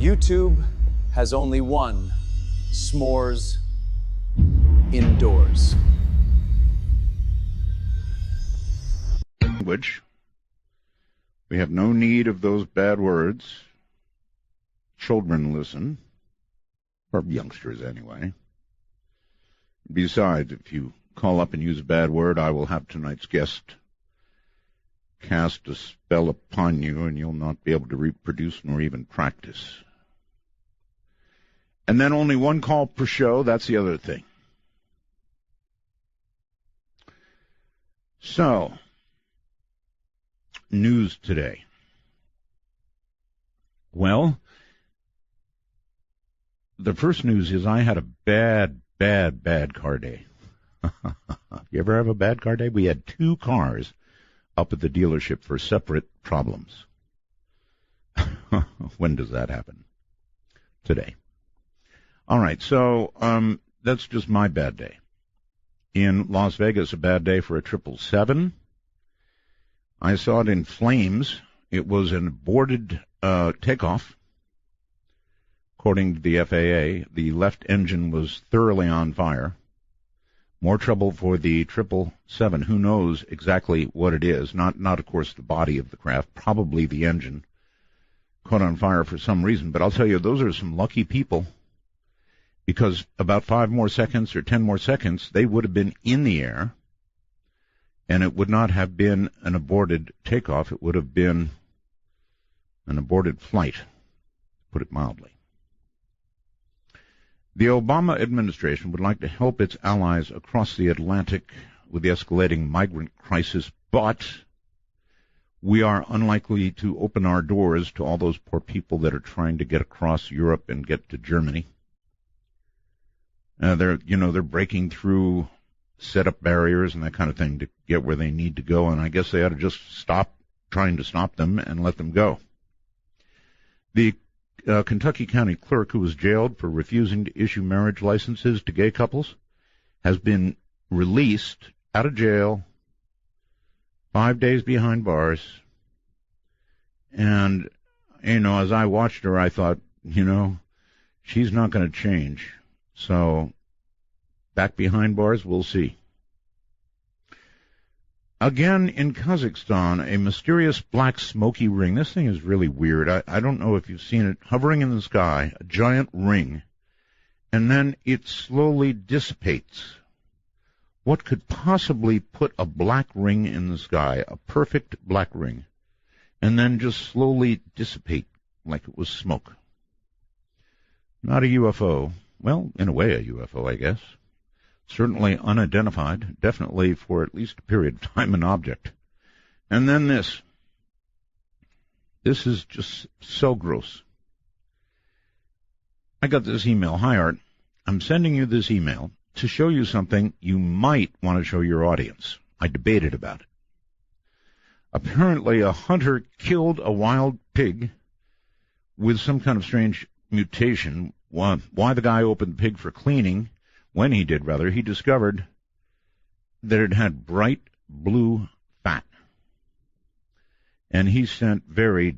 YouTube has only one s'mores indoors. Language. We have no need of those bad words. Children listen, or youngsters anyway. Besides, if you call up and use a bad word, I will have tonight's guest cast a spell upon you, and you'll not be able to reproduce nor even practice. And then only one call per show, that's the other thing. So, news today. Well, the first news is I had a bad car day. You ever have a bad car day? We had 2 cars up at the dealership for separate problems. When does that happen? Today. All right, so that's just my bad day. In Las Vegas, a bad day for a 777. I saw it in flames. It was an aborted takeoff. According to the FAA, the left engine was thoroughly on fire. More trouble for the 777. Who knows exactly what it is? Not, of course, the body of the craft. Probably the engine caught on fire for some reason. But I'll tell you, those are some lucky people, because about 5 more seconds or 10 more seconds, they would have been in the air, and it would not have been an aborted takeoff. It would have been an aborted flight, to put it mildly. The Obama administration would like to help its allies across the Atlantic with the escalating migrant crisis, but we are unlikely to open our doors to all those poor people that are trying to get across Europe and get to Germany. They're breaking through set-up barriers and that kind of thing to get where they need to go, and I guess they ought to just stop trying to stop them and let them go. The Kentucky County Clerk, who was jailed for refusing to issue marriage licenses to gay couples, has been released out of jail, 5 days behind bars. And, as I watched her, I thought, she's not going to change. So, back behind bars, we'll see. Again, in Kazakhstan, a mysterious black smoky ring. This thing is really weird. I don't know if you've seen it. Hovering in the sky, a giant ring, and then it slowly dissipates. What could possibly put a black ring in the sky, a perfect black ring, and then just slowly dissipate like it was smoke? Not a UFO. Well, in a way a UFO, I guess. Certainly unidentified, definitely for at least a period of time an object. And then this. This is just so gross. I got this email. Hi, Art. I'm sending you this email to show you something you might want to show your audience. I debated about it. Apparently, a hunter killed a wild pig with some kind of strange mutation. Why the guy opened the pig for cleaning, when he did, rather, he discovered that it had bright blue fat. And he sent very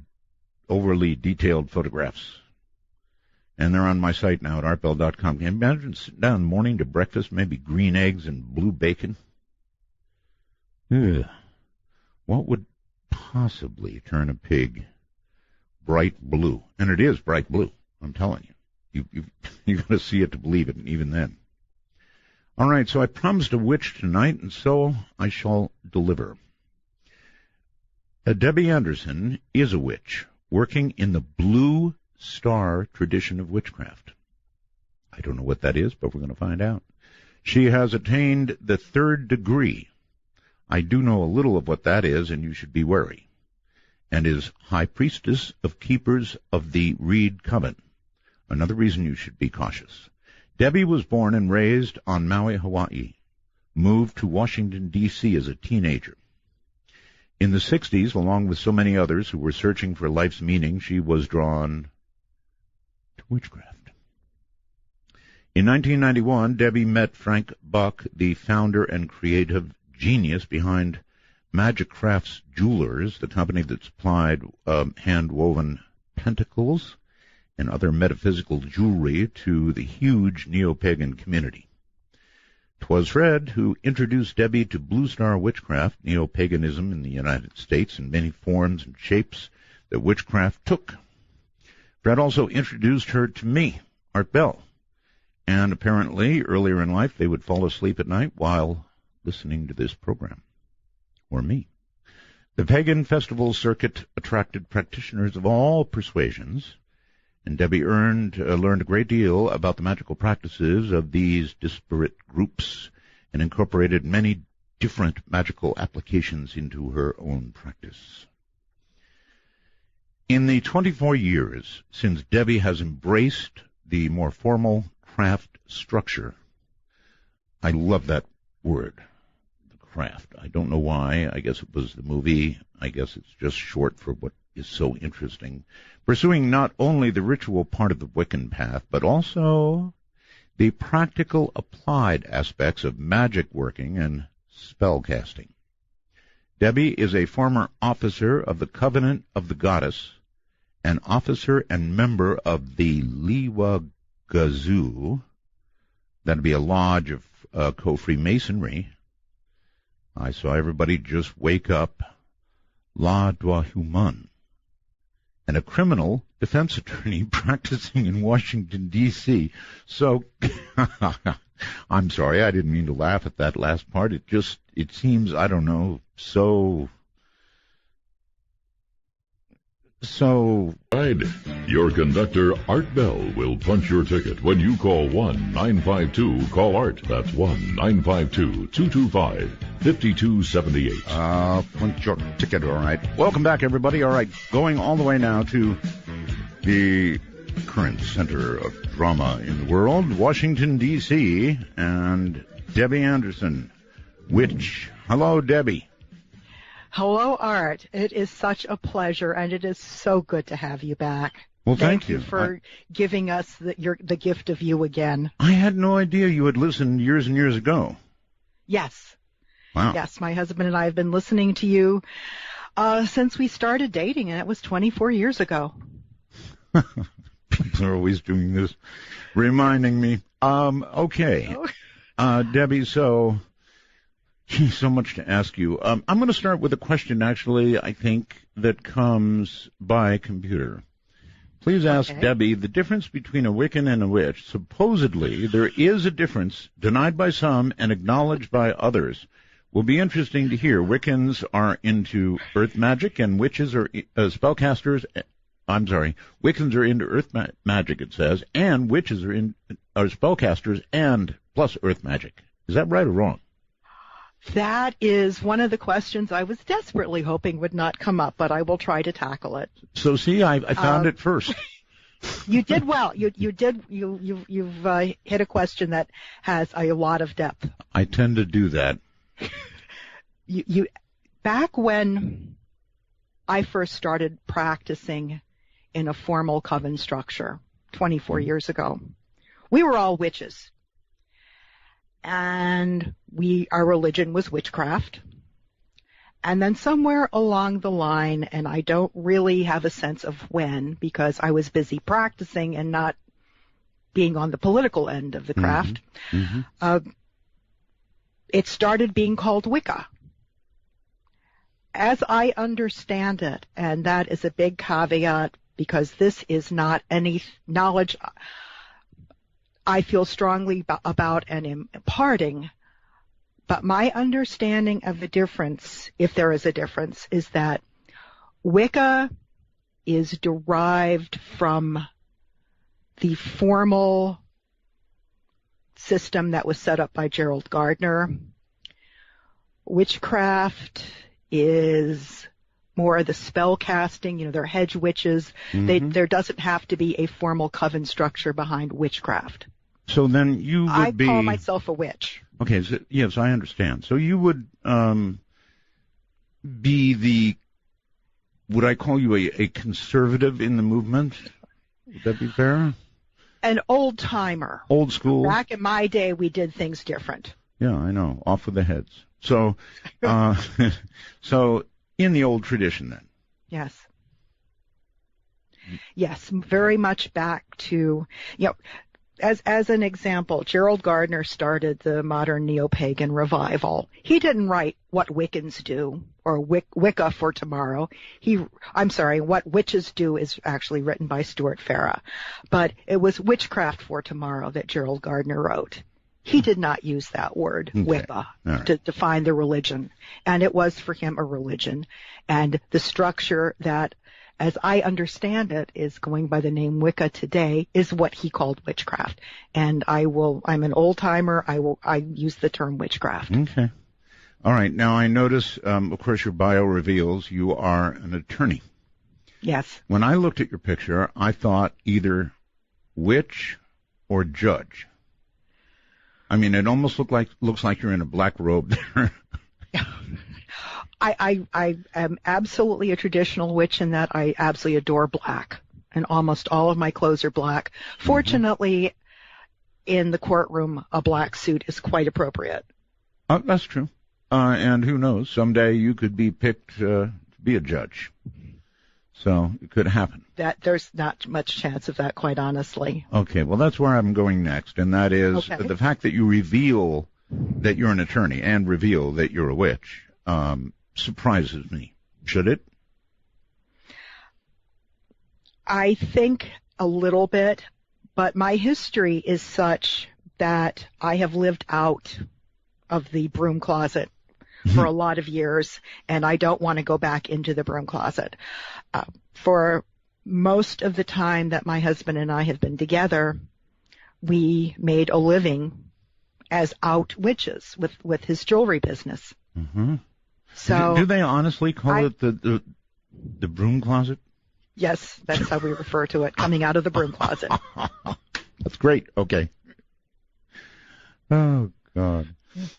overly detailed photographs. And they're on my site now at artbell.com. Can you imagine sitting down in the morning to breakfast, maybe green eggs and blue bacon? Ugh. What would possibly turn a pig bright blue? And it is bright blue, I'm telling you. You've got to see it to believe it, and even then. All right, so I promised a witch tonight, and so I shall deliver. Debbie Anderson is a witch, working in the Blue Star tradition of witchcraft. I don't know what that is, but we're going to find out. She has attained the 3rd degree. I do know a little of what that is, and you should be wary. And is High Priestess of Keepers of the Reed Coven. Another reason you should be cautious. Debbie was born and raised on Maui, Hawaii, moved to Washington, D.C. as a teenager. In the 60s, along with so many others who were searching for life's meaning, she was drawn to witchcraft. In 1991, Debbie met Frank Buck, the founder and creative genius behind Magic Crafts Jewelers, the company that supplied hand-woven pentacles and other metaphysical jewelry to the huge neo-pagan community. 'Twas Fred who introduced Debbie to Blue Star witchcraft, neo-paganism in the United States, in many forms and shapes that witchcraft took. Fred also introduced her to me, Art Bell, and apparently earlier in life they would fall asleep at night while listening to this program, or me. The pagan festival circuit attracted practitioners of all persuasions, and Debbie learned a great deal about the magical practices of these disparate groups and incorporated many different magical applications into her own practice. In the 24 years since Debbie has embraced the more formal craft structure, I love that word, the craft. I don't know why. I guess it was the movie. I guess it's just short for what is so interesting. Pursuing not only the ritual part of the Wiccan path, but also the practical applied aspects of magic working and spell casting. Debbie is a former officer of the Covenant of the Goddess, an officer and member of the Liwa Gazoo. That'd be a lodge of co-Freemasonry. I saw everybody just wake up. La Droit Humain. And a criminal defense attorney practicing in Washington, D.C. So, I'm sorry, I didn't mean to laugh at that last part. It seems, I don't know, so... Right. Your conductor, Art Bell, will punch your ticket when you call 1-952-CALL-ART. That's 1-952-225-5278. Punch your ticket, all right. Welcome back, everybody. All right, going all the way now to the current center of drama in the world, Washington, D.C., and Debbie Anderson, witch. Hello, Debbie. Hello, Art. It is such a pleasure, and it is so good to have you back. Well, thank you for giving us the gift of you again. I had no idea you had listened years and years ago. Yes. Wow. Yes, my husband and I have been listening to you since we started dating, and it was 24 years ago. People are always doing this, reminding me. Okay. Debbie, so much to ask you. I'm going to start with a question, actually, I think, that comes by computer. Please ask Debbie the difference between a Wiccan and a witch. Supposedly, there is a difference, denied by some and acknowledged by others. Will be interesting to hear. Wiccans are into earth magic, and witches are spellcasters. I'm sorry, Wiccans are into earth magic, it says, and witches are spellcasters and plus earth magic. Is that right or wrong? That is one of the questions I was desperately hoping would not come up, but I will try to tackle it. So see, I found it first. You did well. You've hit a question that has a lot of depth. I tend to do that. Back when I first started practicing in a formal coven structure 24 years ago, we were all witches. And our religion was witchcraft. And then somewhere along the line, and I don't really have a sense of when, because I was busy practicing and not being on the political end of the craft, it started being called Wicca. As I understand it, and that is a big caveat because this is not any knowledge I feel strongly about and imparting, but my understanding of the difference, if there is a difference, is that Wicca is derived from the formal system that was set up by Gerald Gardner. Witchcraft is more of the spell casting, they're hedge witches. There doesn't have to be a formal coven structure behind witchcraft. So then you would I call myself a witch. Okay, so, yes, I understand. So you would be would I call you a conservative in the movement? Would that be fair? An old-timer. Old school. Back in my day, we did things different. Yeah, I know. Off with the heads. So, so in the old tradition then. Yes. Yes, very much back to, as an example, Gerald Gardner started the modern neo-pagan revival. He didn't write What Wiccans Do or Wicca for Tomorrow. What Witches Do is actually written by Stuart Farrah. But it was Witchcraft for Tomorrow that Gerald Gardner wrote. He did not use that word, Wicca, to define the religion. And it was for him a religion. And the structure that, as I understand it, is going by the name Wicca today, is what he called witchcraft. And I'm an old timer. I use the term witchcraft. Okay. All right. Now I notice, of course, your bio reveals you are an attorney. Yes. When I looked at your picture, I thought either witch or judge. I mean, it almost looks like you're in a black robe there. I am absolutely a traditional witch in that I absolutely adore black, and almost all of my clothes are black. Fortunately, in the courtroom, a black suit is quite appropriate. That's true. And who knows, someday you could be picked to be a judge. So it could happen. There's not much chance of that, quite honestly. Okay, well, that's where I'm going next, and that is the fact that you reveal that you're an attorney and reveal that you're a witch surprises me. Should it? I think a little bit, but my history is such that I have lived out of the broom closet for a lot of years, and I don't want to go back into the broom closet. For most of the time that my husband and I have been together, we made a living as out witches with his jewelry business. Mm-hmm. So do they honestly call it the broom closet? Yes, that's how we refer to it, coming out of the broom closet. That's great. Okay. Oh, God. Yes.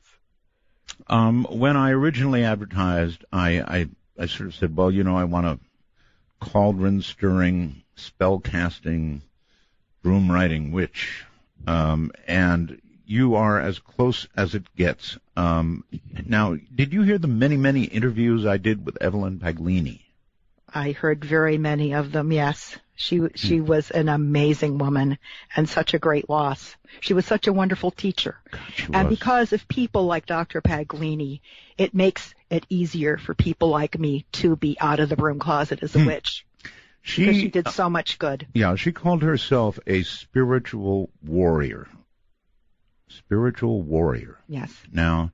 When I originally advertised, I sort of said, well, I want a cauldron-stirring, spell-casting, broom-riding witch. And you are as close as it gets. Now, did you hear the many, many interviews I did with Evelyn Paglini? I heard very many of them, yes. She was an amazing woman and such a great loss. She was such a wonderful teacher. And because of people like Dr. Paglini, it makes it easier for people like me to be out of the broom closet as a witch. Because she did so much good. Yeah, she called herself a spiritual warrior. Spiritual warrior. Yes. Now,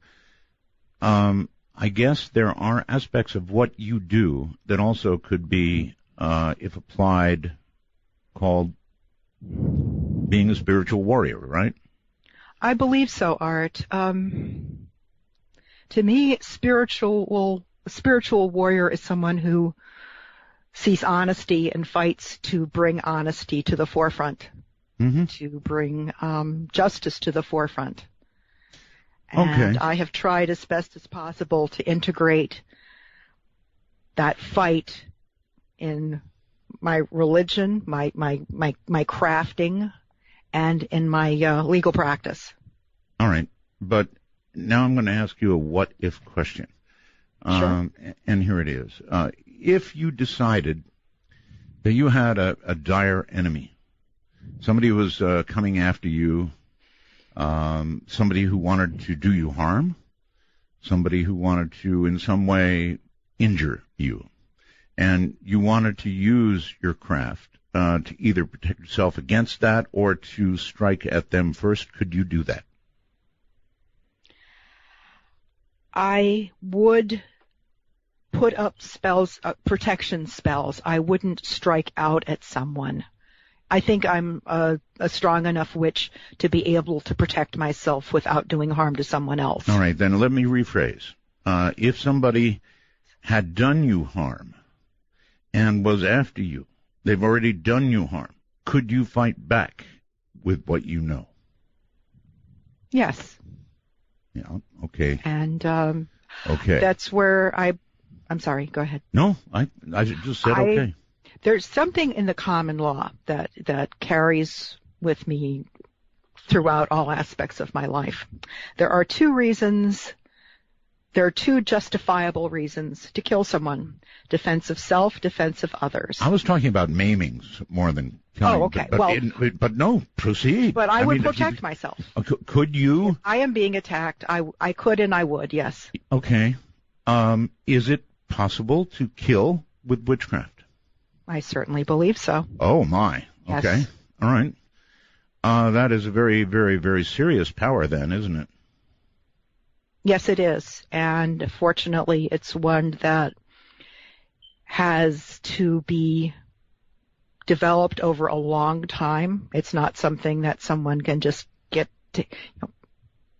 I guess there are aspects of what you do that also could be, if applied, called being a spiritual warrior, right? I believe so, Art. To me, a spiritual warrior is someone who sees honesty and fights to bring honesty to the forefront, to bring justice to the forefront. And I have tried as best as possible to integrate that fight in my religion, my crafting, and in my legal practice. All right, but now I'm going to ask you a what-if question. Sure. And here it is. If you decided that you had a dire enemy, somebody who was coming after you, somebody who wanted to do you harm, somebody who wanted to in some way injure you, and you wanted to use your craft to either protect yourself against that or to strike at them first, could you do that? I would put up spells, protection spells. I wouldn't strike out at someone. I think I'm a strong enough witch to be able to protect myself without doing harm to someone else. All right, then let me rephrase. If somebody had done you harm and was after you, they've already done you harm, could you fight back with what you know? Yes. Yeah, okay. And okay. That's where I'm sorry, go ahead. No, I just said okay. There's something in the common law that carries with me throughout all aspects of my life. There are two reasons There are two justifiable reasons to kill someone: defense of self, defense of others. I was talking about maimings more than killing. Oh, okay. But no, proceed. But I would protect myself. Could you? If I am being attacked, I could and I would, yes. Okay. Is it possible to kill with witchcraft? I certainly believe so. Oh, my. Yes. Okay. All right. That is a very, very, very serious power then, isn't it? Yes, it is. And fortunately, it's one that has to be developed over a long time. It's not something that someone can just get to,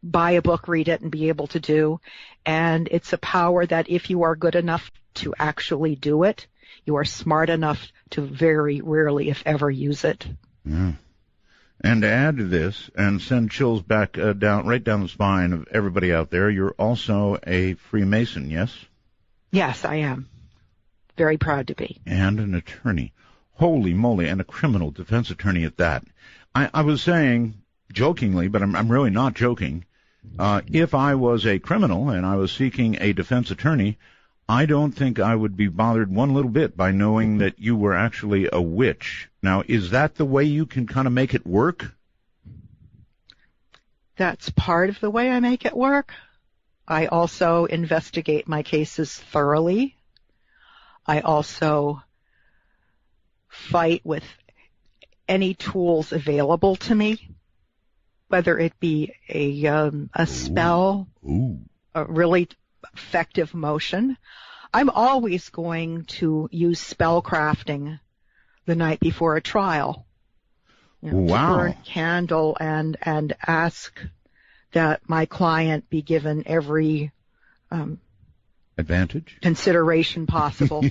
buy a book, read it, and be able to do. And it's a power that if you are good enough to actually do it, you are smart enough to very rarely, if ever, use it. Yeah. And to add to this, and send chills back right down the spine of everybody out there, you're also a Freemason, yes? Yes, I am. Very proud to be. And an attorney. Holy moly, and a criminal defense attorney at that. I was saying, jokingly, but I'm really not joking, if I was a criminal and I was seeking a defense attorney, I don't think I would be bothered one little bit by knowing that you were actually a witch. Now, is that the way you can kind of make it work? That's part of the way I make it work. I also investigate my cases thoroughly. I also fight with any tools available to me, whether it be a spell, a really effective motion. I'm always going to use spell crafting the night before a trial. Wow. To burn a candle and ask that my client be given every advantage, consideration possible.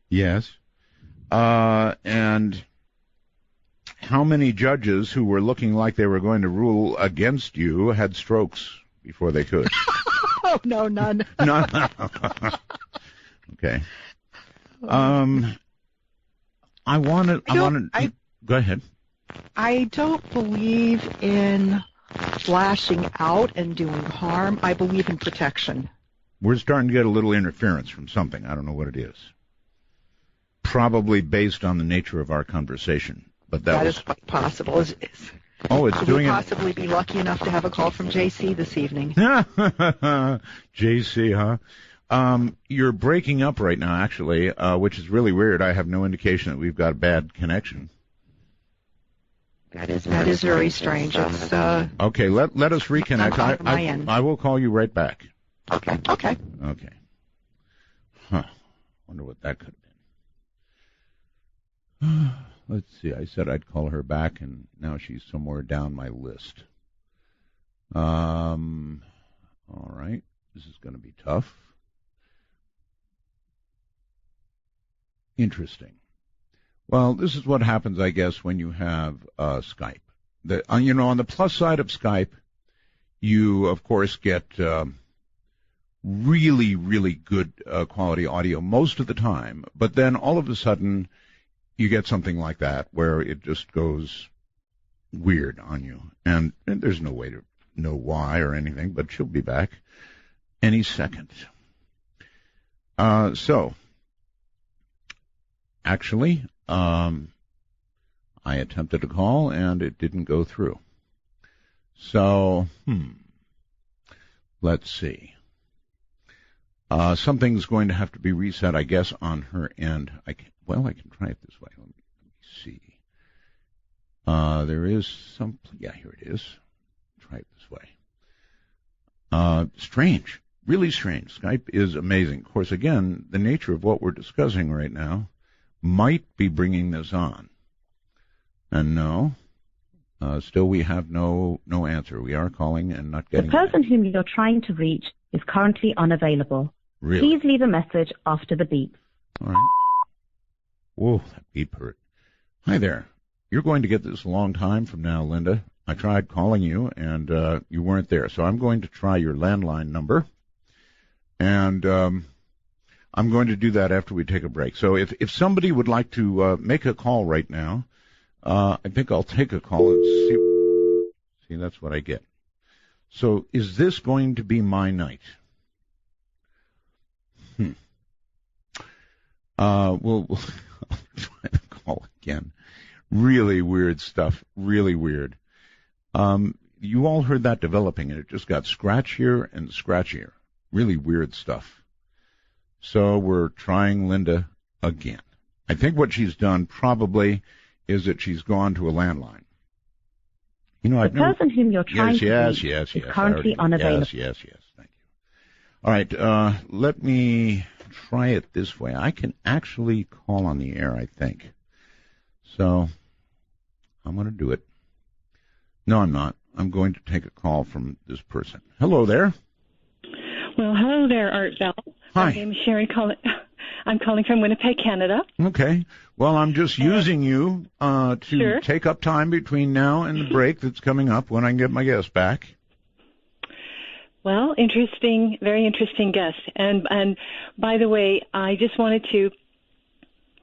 Yes. And how many judges who were looking like they were going to rule against you had strokes before they could? Oh, no, none. None. Okay. Go ahead. I don't believe in lashing out and doing harm. I believe in protection. We're starting to get a little interference from something. I don't know what it is. Probably based on the nature of our conversation. But that is quite possible. Could we possibly be lucky enough to have a call from JC this evening? JC, huh? You're breaking up right now, actually, which is really weird. I have no indication that we've got a bad connection. That is very strange. It's okay. Let us reconnect. I will call you right back. Okay. Huh. Wonder what that could have been. Let's see. I said I'd call her back, and now she's somewhere down my list. All right. This is going to be tough. Interesting. Well, this is what happens, I guess, when you have Skype. On the plus side of Skype, you, of course, get really, really good quality audio most of the time. But then all of a sudden, you get something like that where it just goes weird on you. And there's no way to know why or anything, but she'll be back any second. Actually, I attempted a call and it didn't go through. So, let's see. Something's going to have to be reset, I guess, on her end. I can try it this way. Let me see. There is yeah, here it is. Try it this way. Strange. Really strange. Skype is amazing. Of course, again, the nature of what we're discussing right now might be bringing this on. And no, still we have no answer. We are calling and not getting... The person whom you're trying to reach is currently unavailable. Really? Please leave a message after the beep. All right. Whoa, that beep hurt. Hi there. You're going to get this a long time from now, Linda. I tried calling you, and you weren't there. So I'm going to try your landline number, and I'm going to do that after we take a break. So if somebody would like to make a call right now, I think I'll take a call and see. See, that's what I get. So is this going to be my night? We'll try to call again. Really weird stuff. Really weird. You all heard that developing, and it just got scratchier and scratchier. Really weird stuff. So we're trying Linda again. I think what she's done probably is that she's gone to a landline. You know, The person whom you're trying to reach is currently unavailable. Yes. Thank you. All right, let me try it this way. I can actually call on the air, I think. So I'm going to do it. No, I'm not. I'm going to take a call from this person. Hello there. Well, hello there, Art Bell. Hi. My name is Sharon. I'm calling from Winnipeg, Canada. Okay. Well, I'm just using you to Sure. take up time between now and the break that's coming up when I can get my guest back. Well, interesting, very interesting guest. And by the way, I just wanted to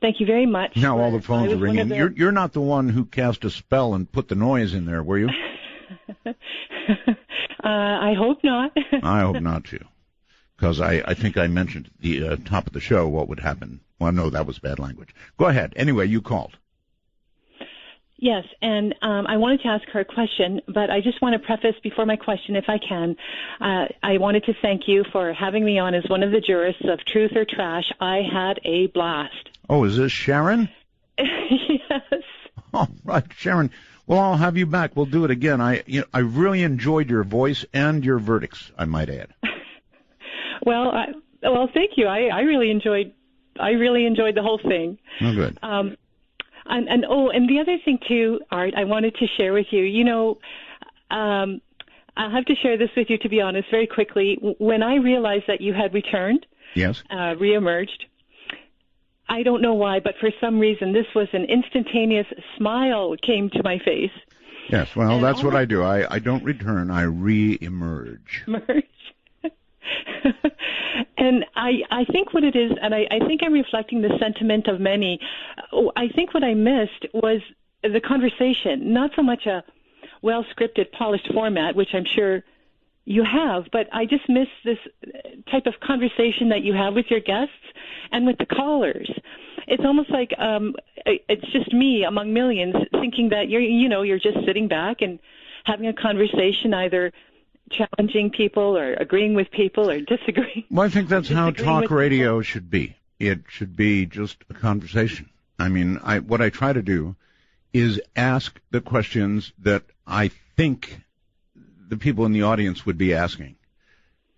thank you very much. Now all the I phones are was one ringing. of You're not the one who cast a spell and put the noise in there, were you? I hope not. I hope not too, because I think I mentioned at the top of the show what would happen. Well, no, that was bad language. Go ahead. Anyway, you called. Yes, and I wanted to ask her a question, but I just want to preface before my question, if I can, I wanted to thank you for having me on as one of the jurists of Truth or Trash. I had a blast. Oh, is this Sharon? Yes. Oh, right, Sharon. Well, I'll have you back. We'll do it again. I really enjoyed your voice and your verdicts, I might add. Well, thank you. I really enjoyed the whole thing. Oh, good. And the other thing too, Art, I wanted to share with you. You know, I'll have to share this with you, to be honest, very quickly. When I realized that you had returned, Yes. reemerged, I don't know why, but for some reason, this was an instantaneous smile came to my face. Yes. Well, And that's what I do. I don't return. I re-emerge. And I think what it is, and I think I'm reflecting the sentiment of many, I think what I missed was the conversation, not so much a well-scripted, polished format, which I'm sure you have, but I just miss this type of conversation that you have with your guests and with the callers. It's almost like it's just me among millions thinking that you're just sitting back and having a conversation, either challenging people or agreeing with people or disagreeing. Well, I think that's how disagreeing talk with radio should be. It should be just a conversation. I mean, what I try to do is ask the questions that I think the people in the audience would be asking.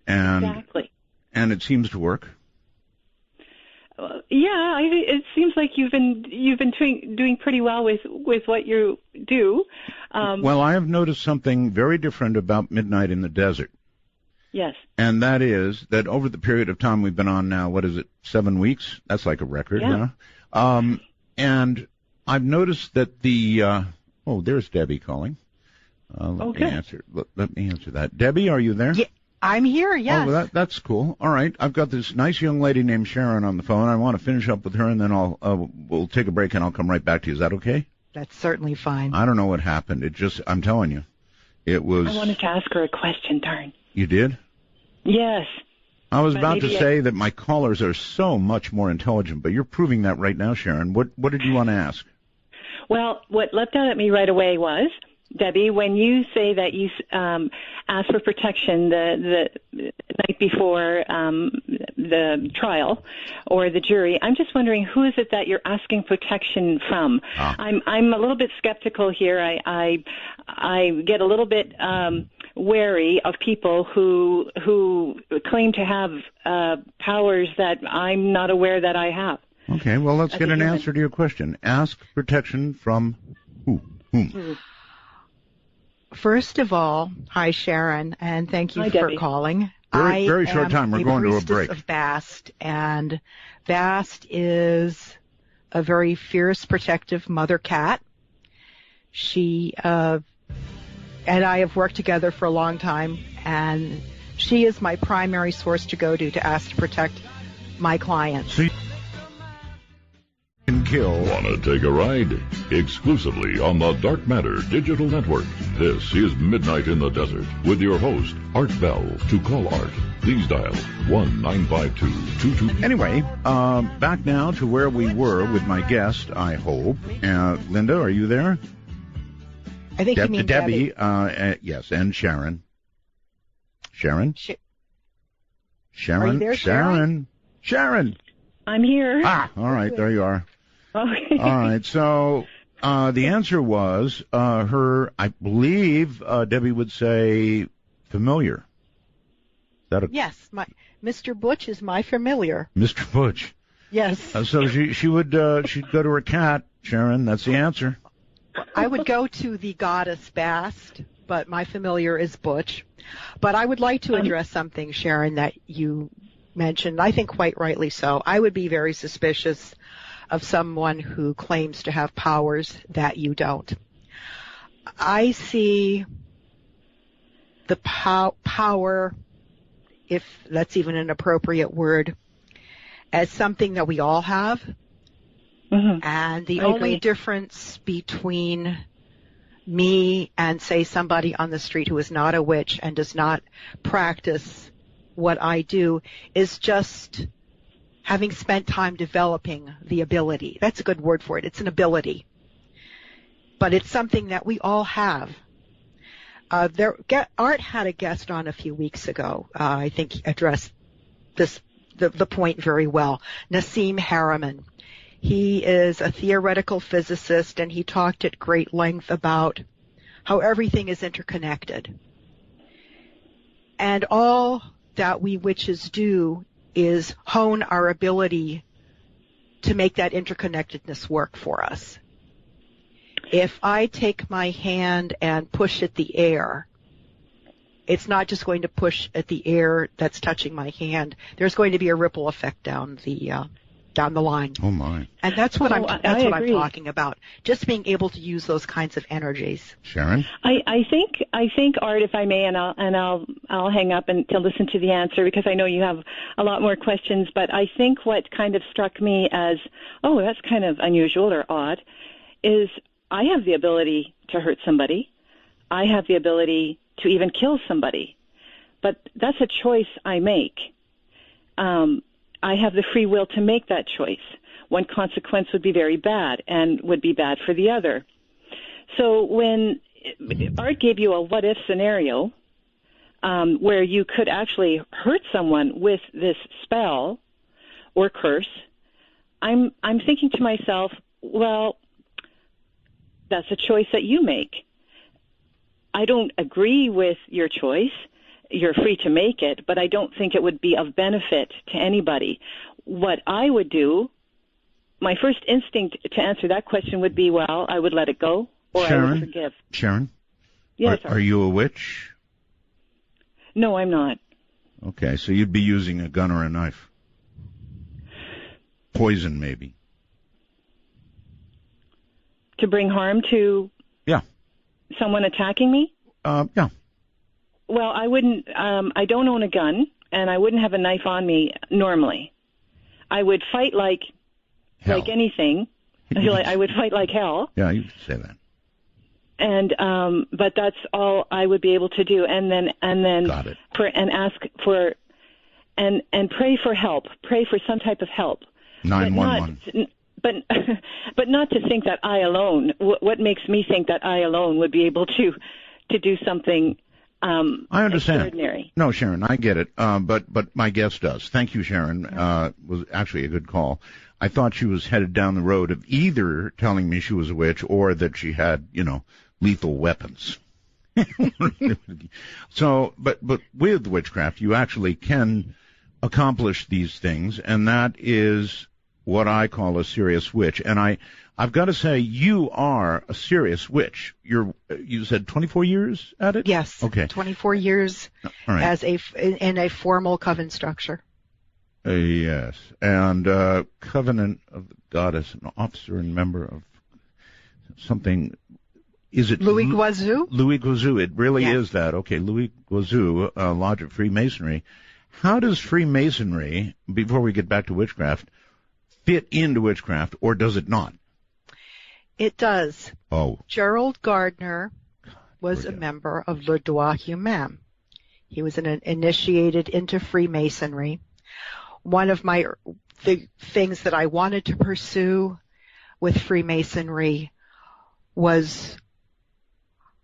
And, Exactly. And it seems to work. It seems like you've been doing pretty well with what you do. Well, I have noticed something very different about Midnight in the Desert. Yes. And that is that over the period of time we've been on now, 7 weeks? That's like a record, Yeah. huh? And I've noticed that there's Debbie calling. Let me answer that. Debbie, are you there? Yeah, I'm here, yes. Oh, well, that's cool. All right. I've got this nice young lady named Sharon on the phone. I want to finish up with her, and then we'll take a break, and I'll come right back to you. Is that okay? That's certainly fine. I don't know what happened. I'm telling you, it was... I wanted to ask her a question, darn. You did? Yes. I was But about to maybe say that my callers are so much more intelligent, but you're proving that right now, Sharon. What did you want to ask? Well, what leapt out at me right away was, Debbie, when you say that you asked for protection the night before the trial or the jury, I'm just wondering, who is it that you're asking protection from? I'm a little bit skeptical here. I get a little bit wary of people who claim to have powers that I'm not aware that I have. Okay, well, let's get an answer to your question. Ask protection from who? Whom? First of all, hi, Sharon, and thank you Hi, for Debbie. calling. Very short time. We're going to a priestess break. Of Bast, and Bast is a very fierce, protective mother cat. She and I have worked together for a long time, and she is my primary source to go to ask to protect my clients. So and kill. Wanna take a ride? Exclusively on the Dark Matter Digital Network. This is Midnight in the Desert with your host, Art Bell. To call Art, please dial 1-952-22... Anyway, back now to where we were with my guest, I hope. Linda, are you there? I think you mean Debbie. Yes, and Sharon. Sharon? Sharon? Are you there, Sharon? Sharon! I'm here. Ah, all right, there you are. Okay. All right, so the answer was her, I believe Debbie would say, familiar. Is that Yes, Mr. Butch is my familiar. Mr. Butch. Yes. So she'd go to her cat, Sharon. That's the answer. I would go to the goddess Bast, but my familiar is Butch. But I would like to address something, Sharon, that you mentioned, I think quite rightly so. I would be very suspicious of someone who claims to have powers that you don't. I see the power, if that's even an appropriate word, as something that we all have. Mm-hmm. And the I only agree. difference between me and, say, somebody on the street who is not a witch and does not practice what I do is just having spent time developing the ability. That's a good word for it. It's an ability. But it's something that we all have. Art had a guest on a few weeks ago. I think he addressed the point very well. Nassim Harriman. He is a theoretical physicist, and he talked at great length about how everything is interconnected. And all that we witches do is hone our ability to make that interconnectedness work for us. If I take my hand and push at the air, it's not just going to push at the air that's touching my hand. There's going to be a ripple effect down the line. Oh my! And that's what I'm agree. talking about. Just being able to use those kinds of energies. Sharon? I think Art, if I may, and I'll hang up and to listen to the answer because I know you have a lot more questions. But I think what kind of struck me as, oh, that's kind of unusual or odd, is I have the ability to hurt somebody. I have the ability to even kill somebody. But that's a choice I make. I have the free will to make that choice. One consequence would be very bad and would be bad for the other. So when Art gave you a what-if scenario where you could actually hurt someone with this spell or curse, I'm thinking to myself, well, that's a choice that you make. I don't agree with your choice. You're free to make it, but I don't think it would be of benefit to anybody. What I would do, my first instinct to answer that question would be, well, I would let it go, or I would forgive. Sharon? Yes, Are you a witch? No, I'm not. Okay, so you'd be using a gun or a knife. Poison, maybe. To bring harm to someone attacking me? Yeah. Well, I wouldn't. I don't own a gun, and I wouldn't have a knife on me normally. I would fight like anything. I would fight like hell. Yeah, you could say that. And but that's all I would be able to do. And then Got it. And ask for and pray for help. Pray for some type of help. 911. But not to think that I alone. What makes me think that I alone would be able to do something? I understand. Extraordinary. No, Sharon, I get it. But my guest does. Thank you, Sharon. Was actually a good call. I thought she was headed down the road of either telling me she was a witch or that she had, lethal weapons. So, but with witchcraft, you actually can accomplish these things, and that is what I call a serious witch. And I've got to say, you are a serious witch. You said 24 years at it? Yes. Okay. 24 years All right. in a formal coven structure. Yes. And Covenant of the Goddess, an officer and member of something. Is it Louis Guazou? Louis Guazou. It really Yes. is that. Okay, Louis Guazou, Lodge of Freemasonry. How does Freemasonry, before we get back to witchcraft, fit into witchcraft, or does it not? It does. Oh. Gerald Gardner was a member of Le Droit Humain. He was initiated into Freemasonry. One of the things that I wanted to pursue with Freemasonry was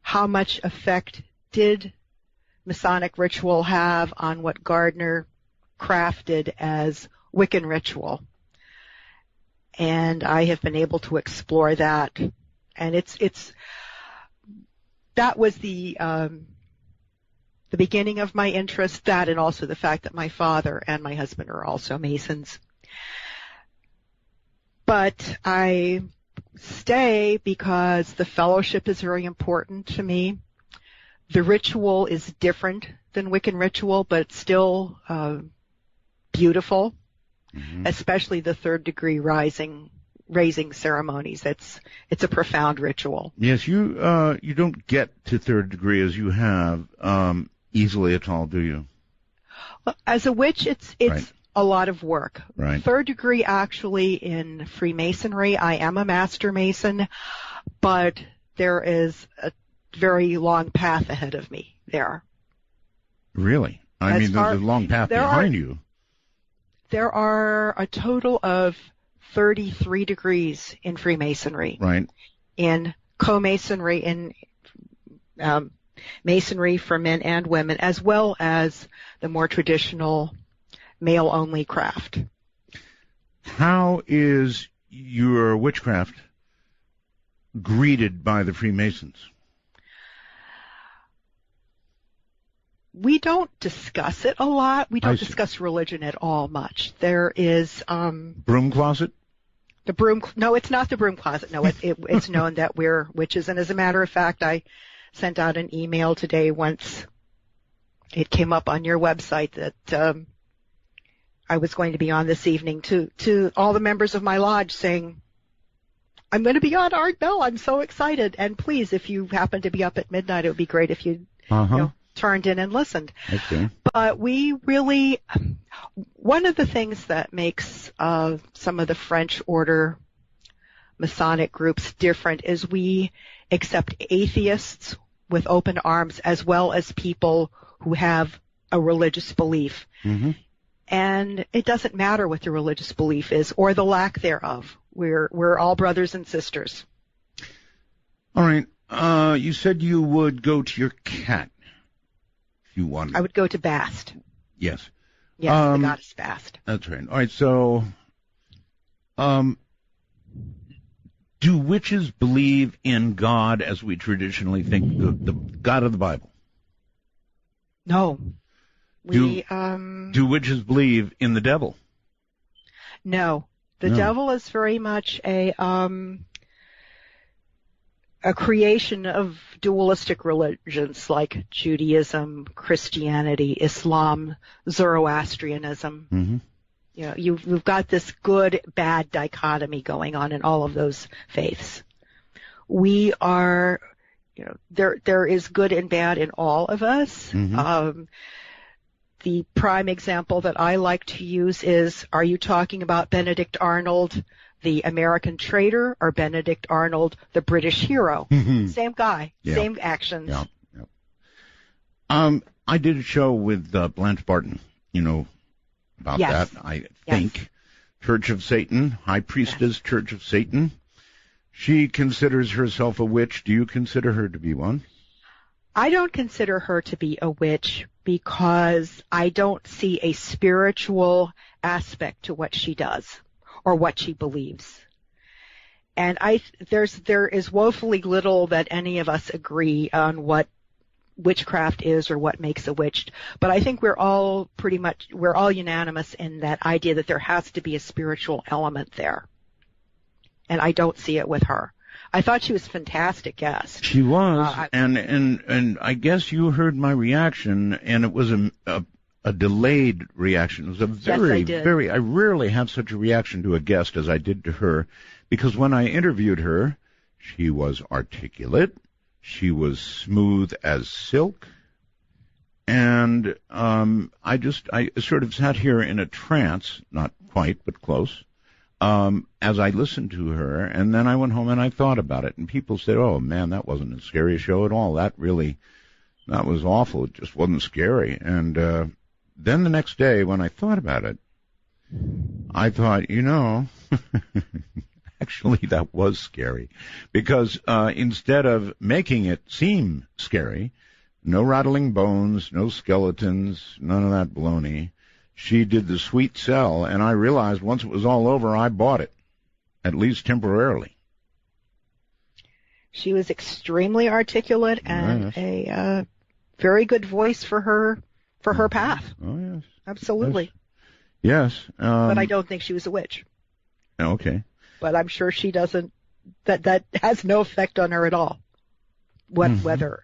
how much effect did Masonic ritual have on what Gardner crafted as Wiccan ritual. And I have been able to explore that. And that was the beginning of my interest, that and also the fact that my father and my husband are also Masons. But I stay because the fellowship is very important to me. The ritual is different than Wiccan ritual, but it's still beautiful, especially the third degree raising ceremonies. It's a profound ritual. Yes, you don't get to third degree as you have easily at all, do you? Well, as a witch, it's right. A lot of work. Right. Third degree, actually, in Freemasonry, I am a Master Mason, but there is a very long path ahead of me there. Really? I mean, there's a long path behind you. There are a total of 33 degrees in Freemasonry. Right. In co-masonry, in masonry for men and women, as well as the more traditional male-only craft. How is your witchcraft greeted by the Freemasons? We don't discuss it a lot. We don't discuss religion at all much. There is broom closet? No, it's not the broom closet. No, it's known that we're witches. And as a matter of fact, I sent out an email today once it came up on your website that I was going to be on this evening to all the members of my lodge saying, I'm going to be on Art Bell. I'm so excited. And please, if you happen to be up at midnight, it would be great if you turned in and listened. Okay. But we really, one of the things that makes some of the French Order Masonic groups different is we accept atheists with open arms as well as people who have a religious belief. Mm-hmm. And it doesn't matter what the religious belief is or the lack thereof. We're all brothers and sisters. All right. You said you would go to your cat if you wanted. I would go to Bast. Yes. Yes, the goddess Bast. That's right. All right. So, do witches believe in God as we traditionally think, the God of the Bible? No. Do witches believe in the devil? No. The devil is very much a creation of dualistic religions like Judaism, Christianity, Islam, Zoroastrianism. Mm-hmm. You know, you've got this good-bad dichotomy going on in all of those faiths. We are, there is good and bad in all of us. Mm-hmm. The prime example that I like to use is, are you talking about Benedict Arnold, the American traitor, or Benedict Arnold, the British hero? Mm-hmm. Same guy, same actions. Yeah. I did a show with Blanche Barton, about that, I think. Yes. Church of Satan, High Priestess, Church of Satan. She considers herself a witch. Do you consider her to be one? I don't consider her to be a witch because I don't see a spiritual aspect to what she does or what she believes. And there is woefully little that any of us agree on what witchcraft is or what makes a witch. But I think we're all unanimous in that idea that there has to be a spiritual element there. And I don't see it with her. I thought she was a fantastic guest. She was, and I guess you heard my reaction, and it was a delayed reaction. It was a very, I rarely have such a reaction to a guest as I did to her, because when I interviewed her, she was articulate, she was smooth as silk, and I sort of sat here in a trance, not quite, but close, as I listened to her, and then I went home and I thought about it, and people said, "Oh man, that wasn't a scary show at all. That was awful. It just wasn't scary." And then the next day, when I thought about it, I thought, actually that was scary, because instead of making it seem scary, no rattling bones, no skeletons, none of that baloney, she did the sweet sell, and I realized once it was all over, I bought it, at least temporarily. She was extremely articulate and a very good voice for her path. Oh, yes. Absolutely. Yes. But I don't think she was a witch. Okay. But I'm sure she doesn't, that has no effect on her at all. Whether,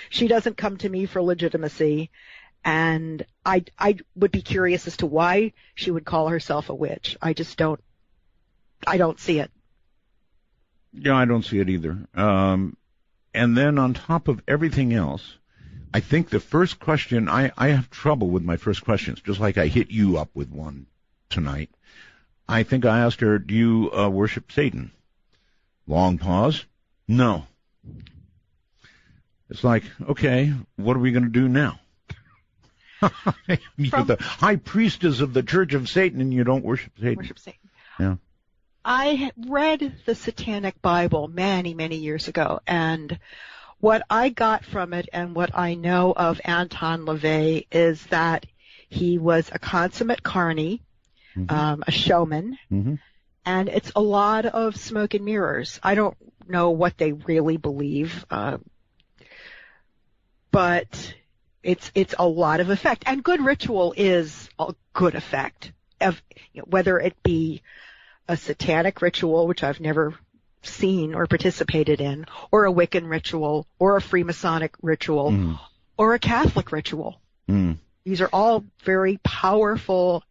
she doesn't come to me for legitimacy. And I would be curious as to why she would call herself a witch. I don't see it. Yeah, I don't see it either. And then on top of everything else, I think the first question, I have trouble with my first questions, just like I hit you up with one tonight. I think I asked her, "Do you worship Satan?" Long pause. No. It's like, okay, what are we going to do now? You're the high priestess of the Church of Satan, and you don't worship Satan. Worship Satan. Yeah. I read the Satanic Bible many, many years ago, and what I got from it and what I know of Anton LaVey is that he was a consummate carny, a showman, and it's a lot of smoke and mirrors. I don't know what they really believe, but it's a lot of effect. And good ritual is a good effect, whether it be a satanic ritual, which I've never seen or participated in, or a Wiccan ritual, or a Freemasonic ritual, or a Catholic ritual. These are all very powerful,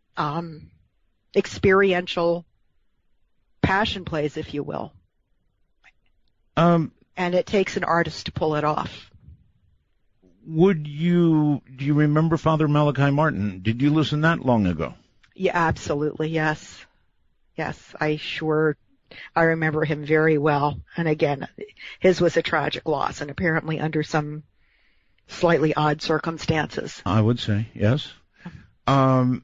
experiential passion plays, if you will. And it takes an artist to pull it off. Do you remember Father Malachi Martin? Did you listen that long ago? Yeah, absolutely, yes. Yes, I remember him very well. And again, his was a tragic loss, and apparently under some slightly odd circumstances. I would say, yes. In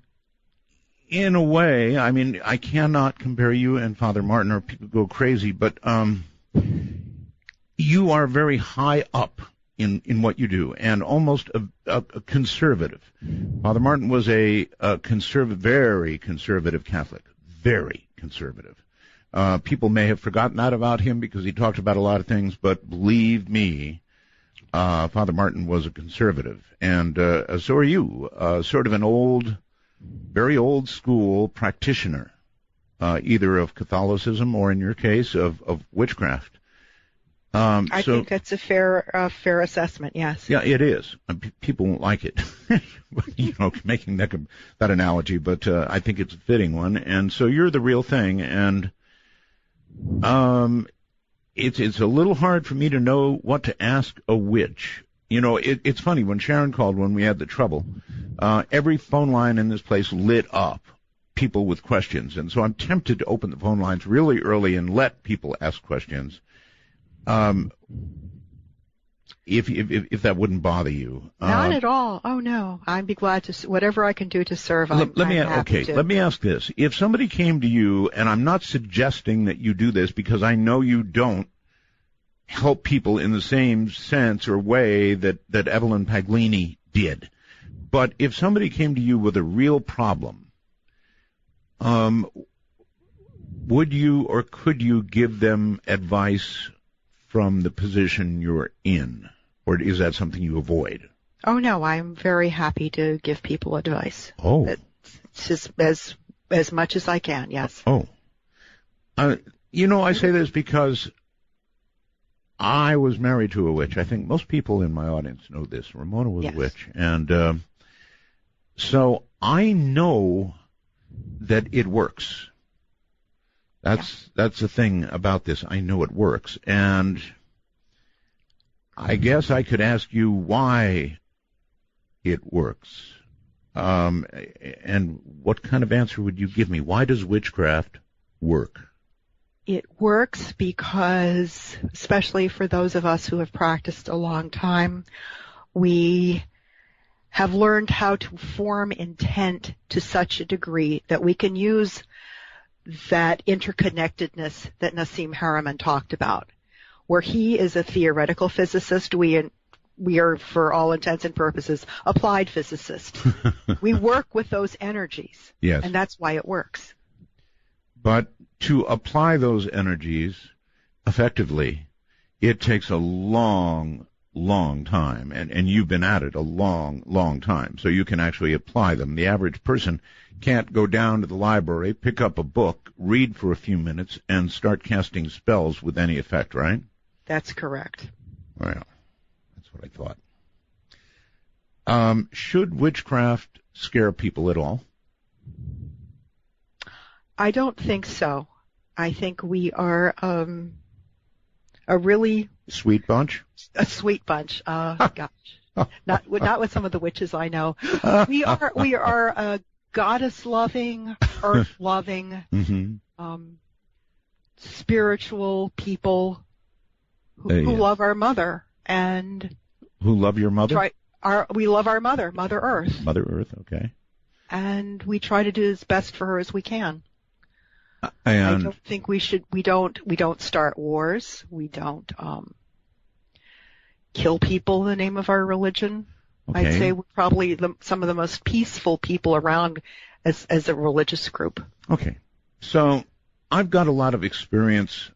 a way, I mean, I cannot compare you and Father Martin, or people go crazy, but you are very high up in what you do, and almost a conservative. Father Martin was a very conservative Catholic, very conservative. People may have forgotten that about him because he talked about a lot of things, but believe me, Father Martin was a conservative, and so are you, sort of an very old school practitioner, either of Catholicism or, in your case, of witchcraft. I think that's a fair assessment, yes. Yeah, it is. People won't like it, making that analogy, but I think it's a fitting one. And so you're the real thing, and it's a little hard for me to know what to ask a witch. It's funny, when Sharon called when we had the trouble, every phone line in this place lit up, people with questions. And so I'm tempted to open the phone lines really early and let people ask questions. If that wouldn't bother you. Not at all. Oh no, I'd be glad to, whatever I can do to serve. Let me ask this. If somebody came to you, and I'm not suggesting that you do this because I know you don't help people in the same sense or way that Evelyn Paglini did, but if somebody came to you with a real problem, would you or could you give them advice from the position you're in, or is that something you avoid? Oh no, I'm very happy to give people advice. Oh, it's just as much as I can. Yes. Oh, I say this because I was married to a witch. I think most people in my audience know this. Ramona was a witch, and so I know that it works. That's the thing about this. I know it works. And I guess I could ask you why it works. And what kind of answer would you give me? Why does witchcraft work? It works because, especially for those of us who have practiced a long time, we have learned how to form intent to such a degree that we can use that interconnectedness that Nassim Haramein talked about. Where he is a theoretical physicist, we are, for all intents and purposes, applied physicists. We work with those energies. Yes. And that's why it works. But to apply those energies effectively, it takes a long time, and you've been at it a long time, so you can actually apply them. The average person can't go down to the library, pick up a book, read for a few minutes, and start casting spells with any effect, right? That's correct. Well, that's what I thought. Should witchcraft scare people at all? I don't think so. I think we are a really sweet bunch. A sweet bunch. Gosh, not with some of the witches I know. We are a goddess-loving, earth-loving, spiritual people who love our mother and who love your mother. We love our mother, Mother Earth. Mother Earth, okay. And we try to do as best for her as we can. And I don't think we should. We don't start wars. We don't kill people in the name of our religion. Okay. I'd say we're probably some of the most peaceful people around as a religious group. Okay. So I've got a lot of experience,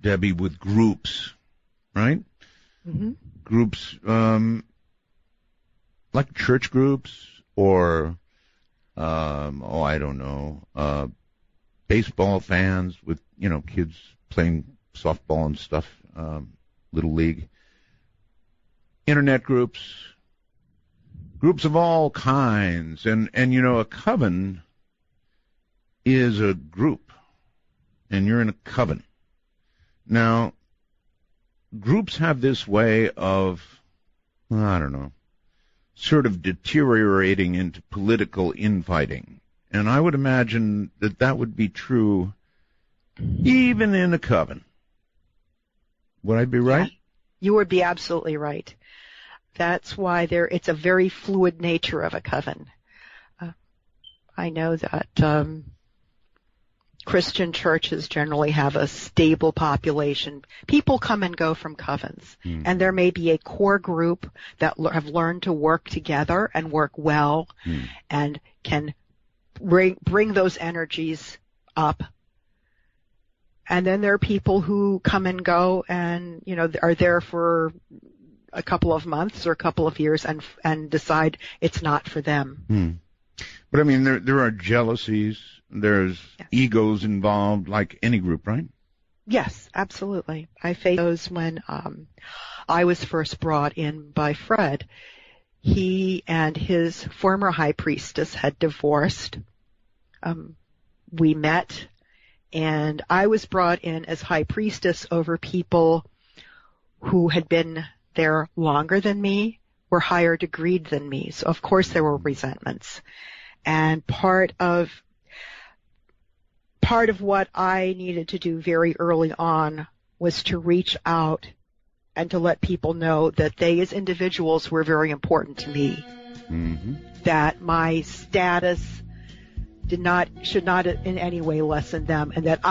Debbie, with groups, right? Mm-hmm. Groups like church groups or, I don't know, baseball fans with, kids playing softball and stuff, Little League. Internet groups of all kinds. And a coven is a group, and you're in a coven. Now, groups have this way of, sort of deteriorating into political infighting. And I would imagine that would be true even in a coven. Would I be right? Yeah, you would be absolutely right. That's why it's a very fluid nature of a coven. I know that Christian churches generally have a stable population. People come and go from covens, and there may be a core group that have learned to work together and work well and can bring those energies up. And then there are people who come and go and, are there for a couple of months or a couple of years and decide it's not for them. But I mean, there are jealousies, there's egos involved, like any group, right? Yes, absolutely. I faced those when I was first brought in by Fred. He and his former high priestess had divorced. We met, and I was brought in as high priestess over people who had been there longer than me, were higher degreed than me. So of course there were resentments. And part of what I needed to do very early on was to reach out and to let people know that they as individuals were very important to me. Mm-hmm. That my status should not in any way lessen them, and that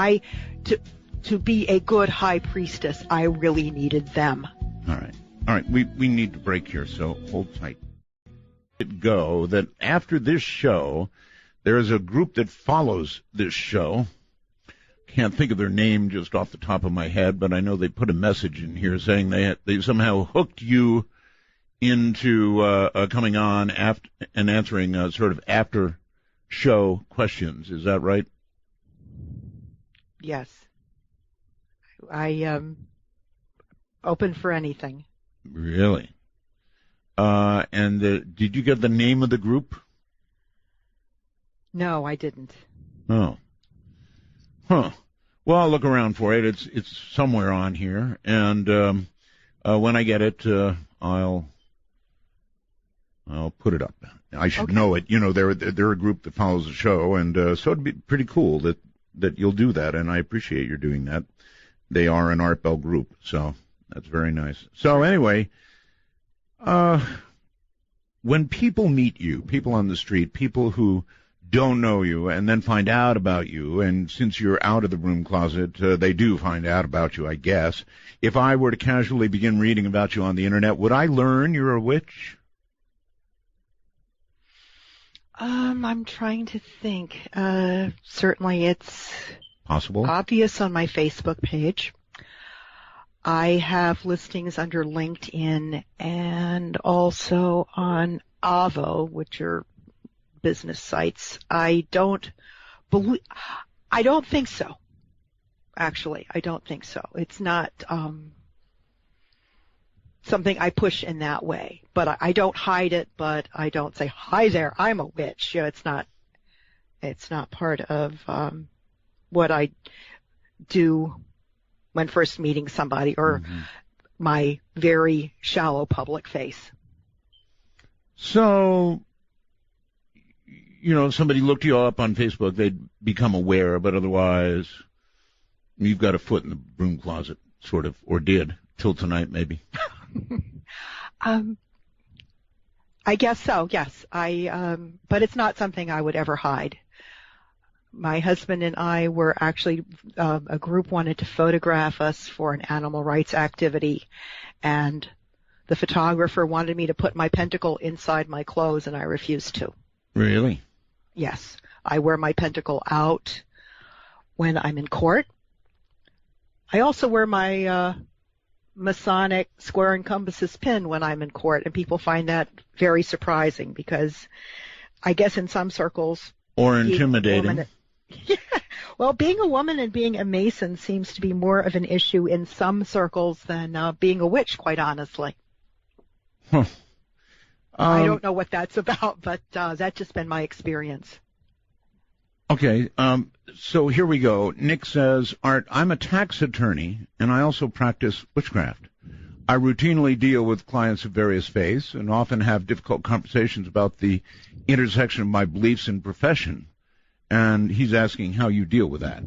to be a good high priestess, I really needed them. All right. We need to break here, so hold tight. Go that after this show, there is a group that follows this show. Can't think of their name just off the top of my head, but I know they put a message in here saying they somehow hooked you into coming on after and answering sort of after show questions. Is that right? Yes. I open for anything. Really? And did you get the name of the group? No, I didn't. Oh. Huh. Well, I'll look around for it. It's somewhere on here, and when I get it, I'll put it up. I should know it. They're a group that follows the show, and so it'd be pretty cool that that you'll do that, and I appreciate your doing that. They are an Art Bell group, so that's very nice. So anyway, when people meet you, people on the street, people who don't know you and then find out about you, and since you're out of the broom closet, they do find out about you, I guess. If I were to casually begin reading about you on the Internet, would I learn you're a witch? I'm trying to think. Certainly it's possible, obvious on my Facebook page. I have listings under LinkedIn and also on Avvo, which are business sites. I don't think so. Actually, I don't think so. It's not something I push in that way. But I don't hide it, but I don't say, "Hi there, I'm a witch." You know, it's not part of what I do when first meeting somebody, or my very shallow public face. So, you know, somebody looked you up on Facebook, they'd become aware, but otherwise you've got a foot in the broom closet, sort of, or did, till tonight maybe. I guess so, yes. But it's not something I would ever hide. My husband and I were actually, a group wanted to photograph us for an animal rights activity, and the photographer wanted me to put my pentacle inside my clothes, and I refused to. Really? Yes. I wear my pentacle out when I'm in court. I also wear my Masonic square and compasses pin when I'm in court, and people find that very surprising because I guess in some circles... Or intimidating. Well, being a woman and being a Mason seems to be more of an issue in some circles than being a witch, quite honestly. Huh. I don't know what that's about, but that's just been my experience. Okay, so here we go. Nick says, Art, I'm a tax attorney, and I also practice witchcraft. I routinely deal with clients of various faiths and often have difficult conversations about the intersection of my beliefs and profession. And he's asking how you deal with that.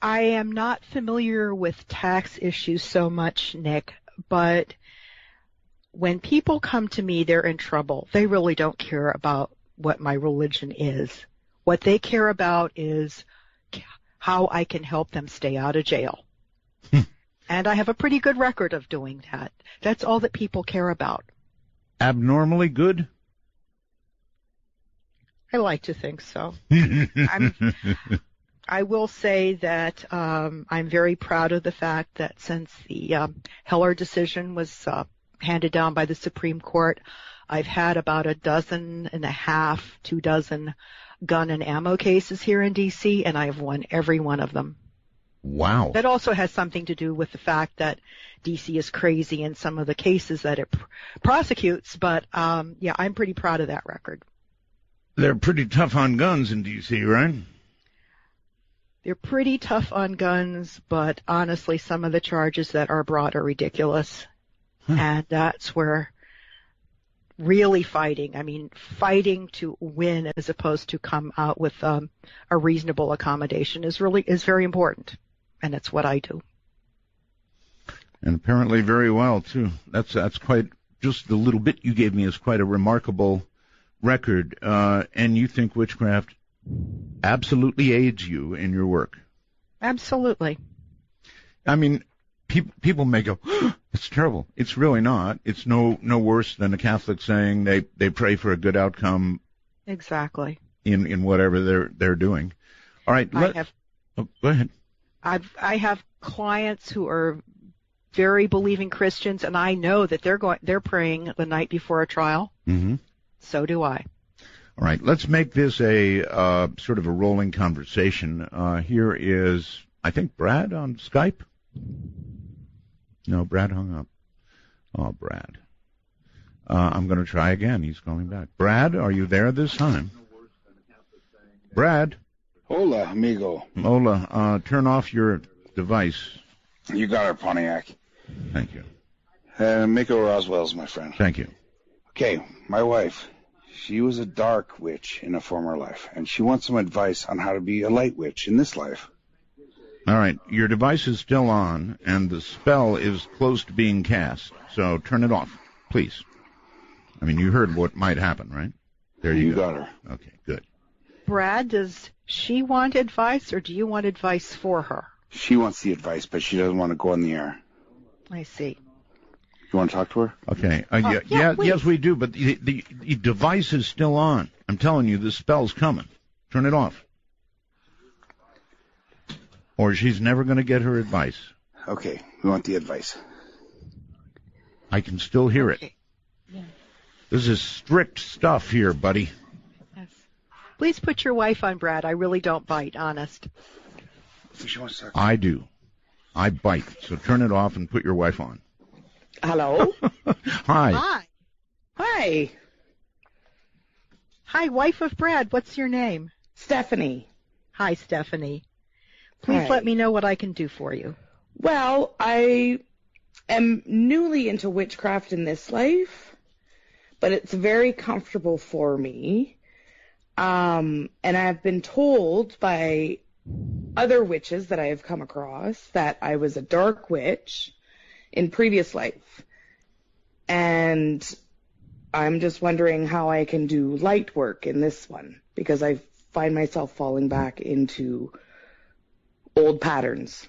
I am not familiar with tax issues so much, Nick, but when people come to me, they're in trouble. They really don't care about what my religion is. What they care about is how I can help them stay out of jail. And I have a pretty good record of doing that. That's all that people care about. Abnormally good? I like to think so. I will say that I'm very proud of the fact that since the Heller decision was handed down by the Supreme Court, I've had about 2 dozen gun and ammo cases here in D.C., and I have won every one of them. Wow. That also has something to do with the fact that D.C. is crazy in some of the cases that it prosecutes, but yeah, I'm pretty proud of that record. They're pretty tough on guns in D.C., right? They're pretty tough on guns, but honestly, some of the charges that are brought are ridiculous. And that's where really fighting to win as opposed to come out with a reasonable accommodation is very important. And that's what I do. And apparently very well, too. That's quite, just the little bit you gave me is quite a remarkable record. And you think witchcraft absolutely aids you in your work? Absolutely. I mean, people may go, oh, it's terrible. It's really not. It's no worse than a Catholic saying they pray for a good outcome. Exactly. In whatever they're doing. All right. Go ahead. I have clients who are very believing Christians, and I know that they're praying the night before a trial. Mm-hmm. So do I. All right. Let's make this a sort of a rolling conversation. Here is, I think, Brad on Skype. No, Brad hung up. Oh, Brad. I'm going to try again. He's calling back. Brad, are you there this time? Brad. Hola, amigo. Hola. Turn off your device. You got her, Pontiac. Thank you. Miko Roswell's my friend. Thank you. Okay, my wife. She was a dark witch in a former life, and she wants some advice on how to be a light witch in this life. All right, your device is still on, and the spell is close to being cast, so turn it off, please. I mean, you heard what might happen, right? There you go. Got her. Okay, good. Brad, does she want advice, or do you want advice for her? She wants the advice, but she doesn't want to go on the air. I see. You want to talk to her? Okay. Please. Yes, we do, but the device is still on. I'm telling you, this spell's coming. Turn it off. Or she's never going to get her advice. Okay, we want the advice. I can still hear it. Yeah. This is strict stuff here, buddy. Yes. Please put your wife on, Brad. I really don't bite, honest. She wants to talk. I do. I bite. So turn it off and put your wife on. Hello? Hi. Hi. Hi. Hi, wife of Brad. What's your name? Stephanie. Hi, Stephanie. Please Hi. let me know what I can do for you. Well, I am newly into witchcraft in this life, but it's very comfortable for me. And I've been told by other witches that I have come across that I was a dark witch in previous life. And I'm just wondering how I can do light work in this one, because I find myself falling back into old patterns,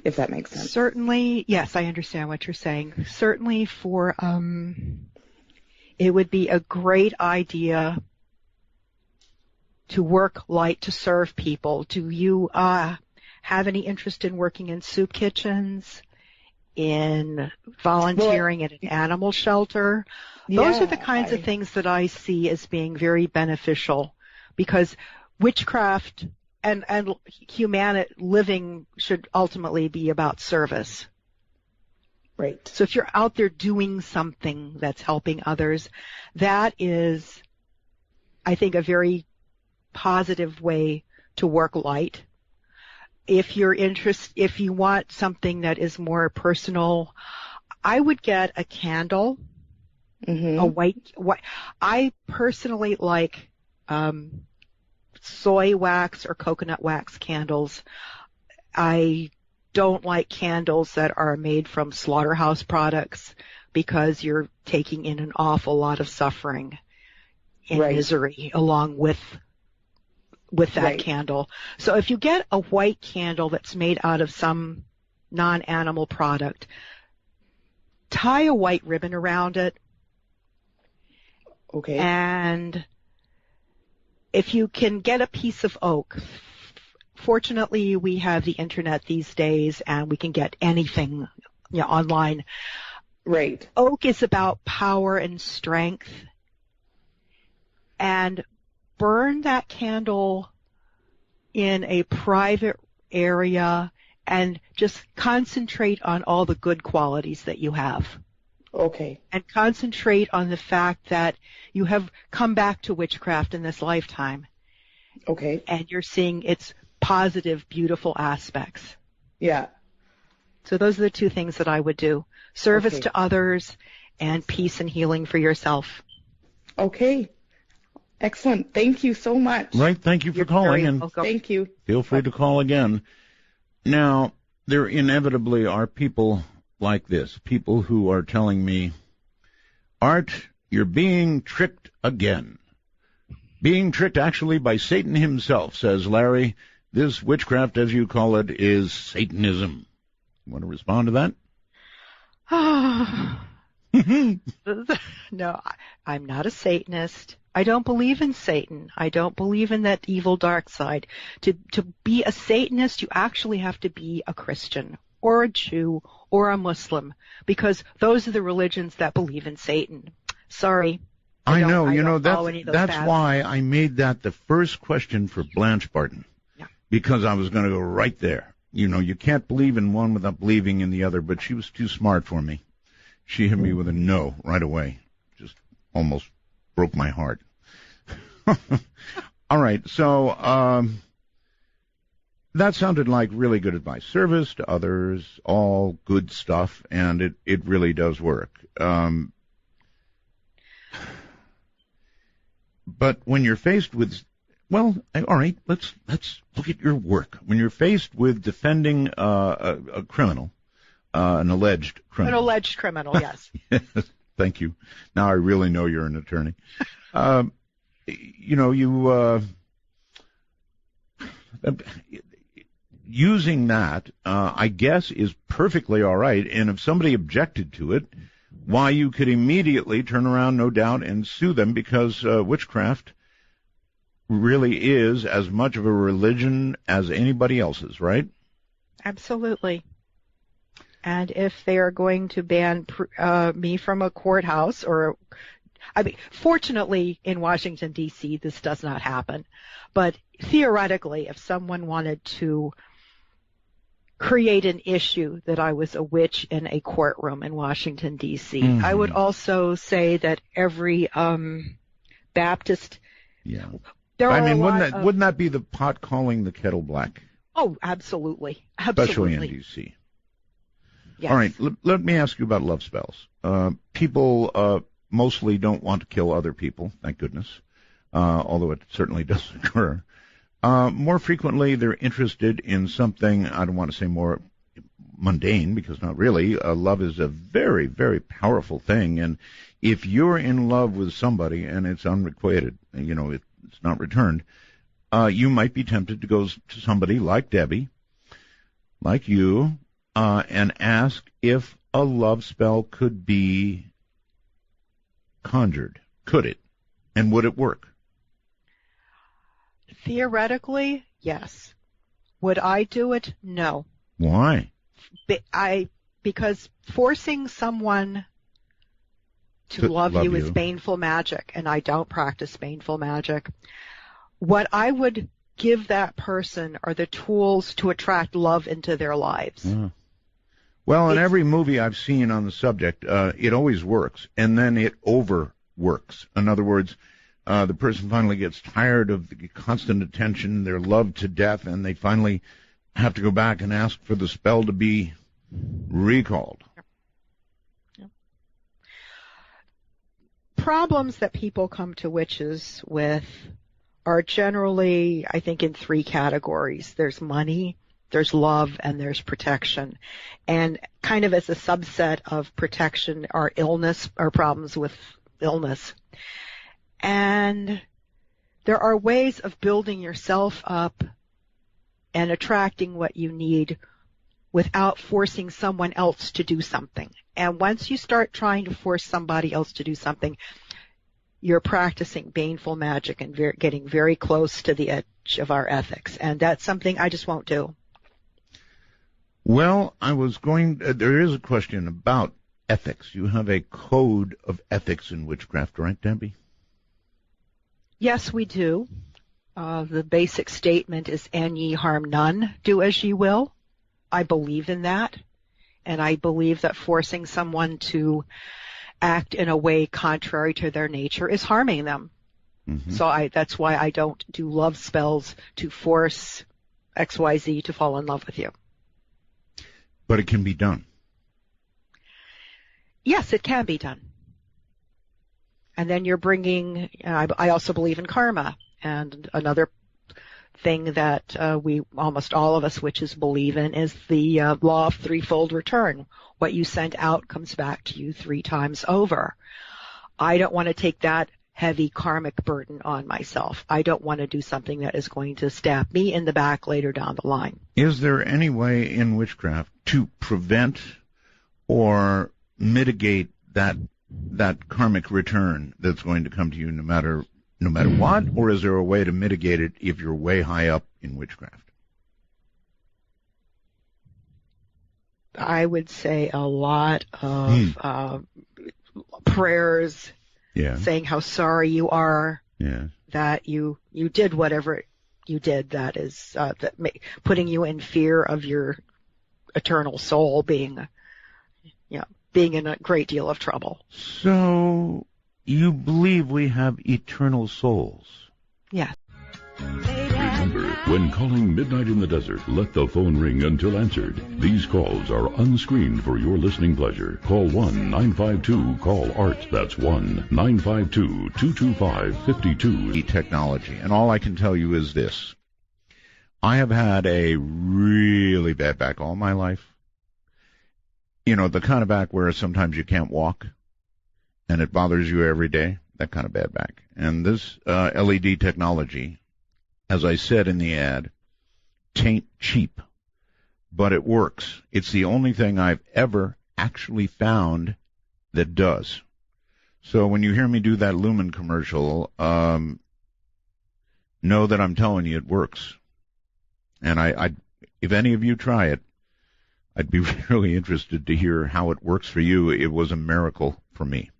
if that makes sense. Certainly, yes, I understand what you're saying. Certainly for, it would be a great idea to work light, to serve people. Do you have any interest in working in soup kitchens, in volunteering at an animal shelter? Those are the kinds of things that I see as being very beneficial, because witchcraft and living should ultimately be about service. Right. So if you're out there doing something that's helping others, that is, I think, a very positive way to work light. If you want something that is more personal, I would get a candle, a white. I personally like soy wax or coconut wax candles. I don't like candles that are made from slaughterhouse products, because you're taking in an awful lot of suffering and misery along with that candle. So if you get a white candle that's made out of some non-animal product, tie a white ribbon around it. Okay. And if you can get a piece of oak, fortunately we have the internet these days and we can get anything online. Right. Oak is about power and strength. And burn that candle in a private area and just concentrate on all the good qualities that you have. Okay. And concentrate on the fact that you have come back to witchcraft in this lifetime. Okay. And you're seeing its positive, beautiful aspects. Yeah. So those are the two things that I would do. Service to others and peace and healing for yourself. Okay. Excellent. Thank you so much. Right, thank you for calling, and thank you. Feel free to call again. Now, there inevitably are people like this, people who are telling me, Art, you're being tricked again. Being tricked actually by Satan himself, says Larry. This witchcraft, as you call it, is Satanism. Want to respond to that? No, I'm not a Satanist. I don't believe in Satan. I don't believe in that evil dark side. To be a Satanist, you actually have to be a Christian or a Jew or a Muslim, because those are the religions that believe in Satan. Sorry. I know, that's why I made that the first question for Blanche Barton. Yeah. Because I was going to go right there. You can't believe in one without believing in the other, but she was too smart for me. She hit me with a no right away. Just almost broke my heart. All right, so that sounded like really good advice. Service to others, all good stuff, and it really does work. But when you're faced with, well, all right, let's look at your work. When you're faced with defending a criminal, an alleged criminal. An alleged criminal, yes. Yes, thank you. Now I really know you're an attorney. Using that, I guess, is perfectly all right. And if somebody objected to it, why, you could immediately turn around, no doubt, and sue them, because witchcraft really is as much of a religion as anybody else's, right? Absolutely. And if they are going to ban me from a courthouse, fortunately in Washington, D.C., this does not happen. But theoretically, if someone wanted to create an issue that I was a witch in a courtroom in Washington, D.C., I would also say that every Baptist... Yeah. Wouldn't that be the pot calling the kettle black? Oh, absolutely. Especially in D.C. Yes. All right, let me ask you about love spells. People mostly don't want to kill other people, thank goodness, although it certainly does occur. More frequently, they're interested in something, I don't want to say more mundane, because not really. Love is a very, very powerful thing, and if you're in love with somebody and it's unrequited, it's not returned, you might be tempted to go to somebody like Debbie, like you, and ask if a love spell could be conjured. Could it? And would it work? Theoretically, yes. Would I do it? No. Why? Because forcing someone to love you is baneful magic, and I don't practice baneful magic. What I would give that person are the tools to attract love into their lives. Well, in every movie I've seen on the subject, it always works, and then it overworks. In other words, the person finally gets tired of the constant attention, they're loved to death, and they finally have to go back and ask for the spell to be recalled. Yep. Problems that people come to witches with are generally, I think, in three categories. There's money, there's love, and there's protection. And kind of as a subset of protection are illness, or problems with illness. And there are ways of building yourself up and attracting what you need without forcing someone else to do something. And once you start trying to force somebody else to do something, you're practicing baneful magic and getting very close to the edge of our ethics. And that's something I just won't do. Well, there is a question about ethics. You have a code of ethics in witchcraft, right, Debbie? Yes, we do. The basic statement is, "An ye harm none, do as ye will." I believe in that. And I believe that forcing someone to act in a way contrary to their nature is harming them. Mm-hmm. So that's why I don't do love spells to force XYZ to fall in love with you. But it can be done. Yes, it can be done. And then you're bringing, I also believe in karma. And another thing that almost all of us witches believe in is the law of threefold return. What you send out comes back to you 3 times over. I don't want to take that heavy karmic burden on myself. I don't want to do something that is going to stab me in the back later down the line. Is there any way in witchcraft to prevent or mitigate that karmic return that's going to come to you no matter what, or is there a way to mitigate it if you're way high up in witchcraft? I would say a lot of prayers, saying how sorry you are, that you did whatever you did that is putting you in fear of your eternal soul being in a great deal of trouble. So you believe we have eternal souls? Yes. Late at Remember, when calling Midnight in the Desert, let the phone ring until answered. These calls are unscreened for your listening pleasure. Call 1-952-CALL-ART. That's 1-952-225-52. Technology. And all I can tell you is this. I have had a really bad back all my life. You know, the kind of back where sometimes you can't walk and it bothers you every day. That kind of bad back. And this LED technology, as I said in the ad, tain't cheap, but it works. It's the only thing I've ever actually found that does. So when you hear me do that Lumen commercial, know that I'm telling you it works. And if any of you try it, I'd be really interested to hear how it works for you. It was a miracle for me.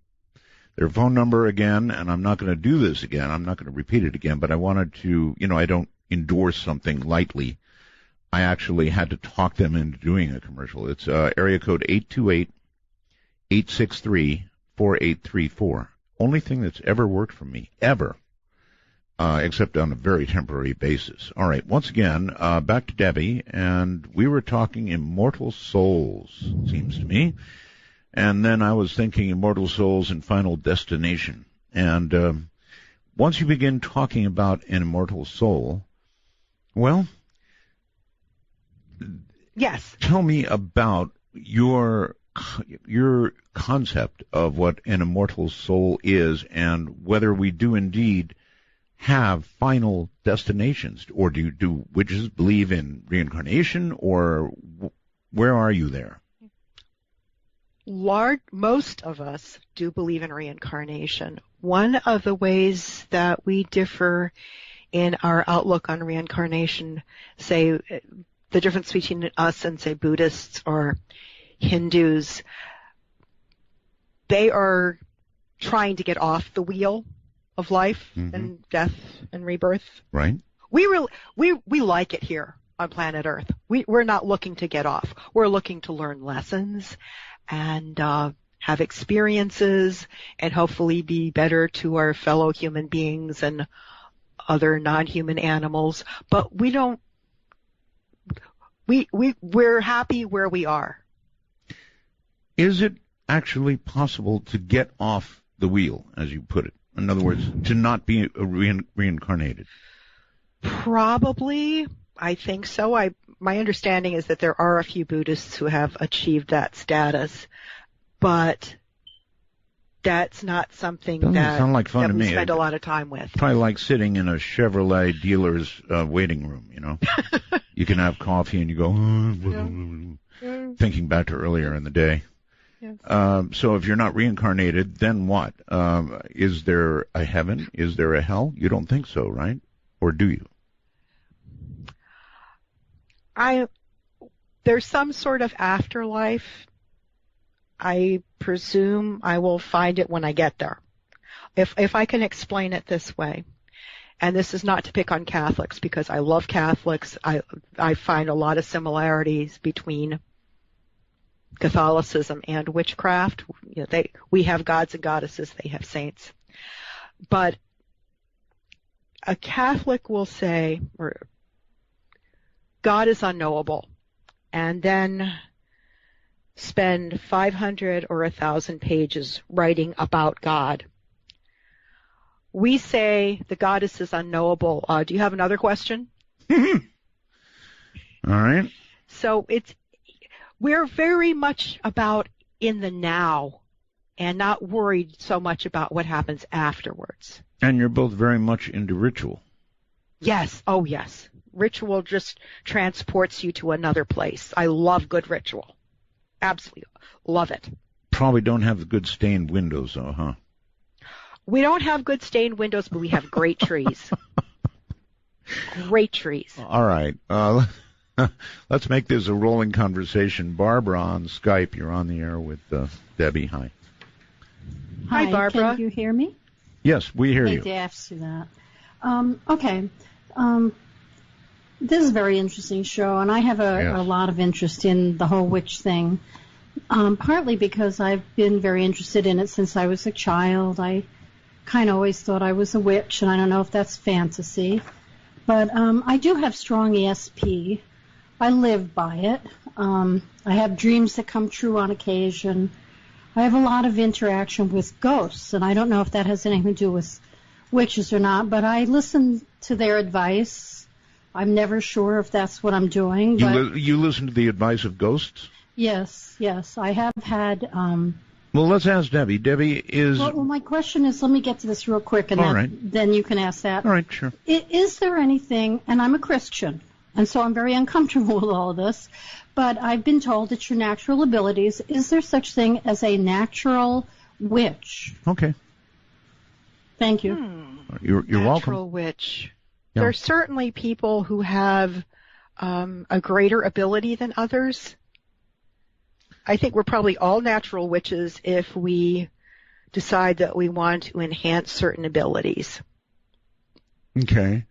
Their phone number again, and I'm not going to do this again. I'm not going to repeat it again, but I wanted to, I don't endorse something lightly. I actually had to talk them into doing a commercial. It's area code 828-863-4834. Only thing that's ever worked for me, ever, except on a very temporary basis. All right, once again, back to Debbie, and we were talking immortal souls, it seems to me. And then I was thinking immortal souls and final destination. And once you begin talking about an immortal soul, well, yes, tell me about your concept of what an immortal soul is and whether we do indeed have final destinations. Or do witches believe in reincarnation, or where are you there? Most of us do believe in reincarnation. One of the ways that we differ in our outlook on reincarnation, say the difference between us and, say, Buddhists or Hindus, they are trying to get off the wheel of life and death and rebirth. Right. We like it here on planet Earth. We're not looking to get off. We're looking to learn lessons and have experiences and hopefully be better to our fellow human beings and other non-human animals. But we're happy where we are. Is it actually possible to get off the wheel, as you put it? In other words, to not be reincarnated? Probably. I think so. My understanding is that there are a few Buddhists who have achieved that status, but that's not something that we spend a lot of time with. Probably like sitting in a Chevrolet dealer's waiting room, You can have coffee and you go, thinking back to earlier in the day. Yes. So if you're not reincarnated, then what? Is there a heaven? Is there a hell? You don't think so, right? Or do you? There's some sort of afterlife. I presume I will find it when I get there. If I can explain it this way, and this is not to pick on Catholics because I love Catholics. I find a lot of similarities between Catholicism and witchcraft. We have gods and goddesses, they have saints. But a Catholic will say, God is unknowable, and then spend 500 or 1,000 pages writing about God. We say the goddess is unknowable. Do you have another question? All right. So we're very much about in the now and not worried so much about what happens afterwards. And you're both very much into ritual. Yes. Oh, yes. Ritual just transports you to another place. I love good ritual. Absolutely love it. Probably don't have good stained windows, though, huh? We don't have good stained windows, but we have great trees. Great trees. All right. Let's make this a rolling conversation. Barbara on Skype. You're on the air with Debbie. Hi. Hi, Barbara. Can you hear me? Yes, we hear you. I hate to ask you that. Okay. This is a very interesting show, and I have a lot of interest in the whole witch thing, partly because I've been very interested in it since I was a child. I kind of always thought I was a witch, and I don't know if that's fantasy, But I do have strong ESP. I live by it. I have dreams that come true on occasion. I have a lot of interaction with ghosts, and I don't know if that has anything to do with witches or not, but I listen to their advice. I'm never sure if that's what I'm doing. You listen to the advice of ghosts? Yes. I have had... Well, let's ask Debbie. Debbie is... Well, my question is, let me get to this real quick, and then you can ask that. All right, sure. Is there anything, and I'm a Christian, and so I'm very uncomfortable with all of this, but I've been told it's your natural abilities. Is there such thing as a natural witch? Okay. Thank you. You're welcome. Natural witch. Yeah. There are certainly people who have a greater ability than others. I think we're probably all natural witches if we decide that we want to enhance certain abilities. Okay.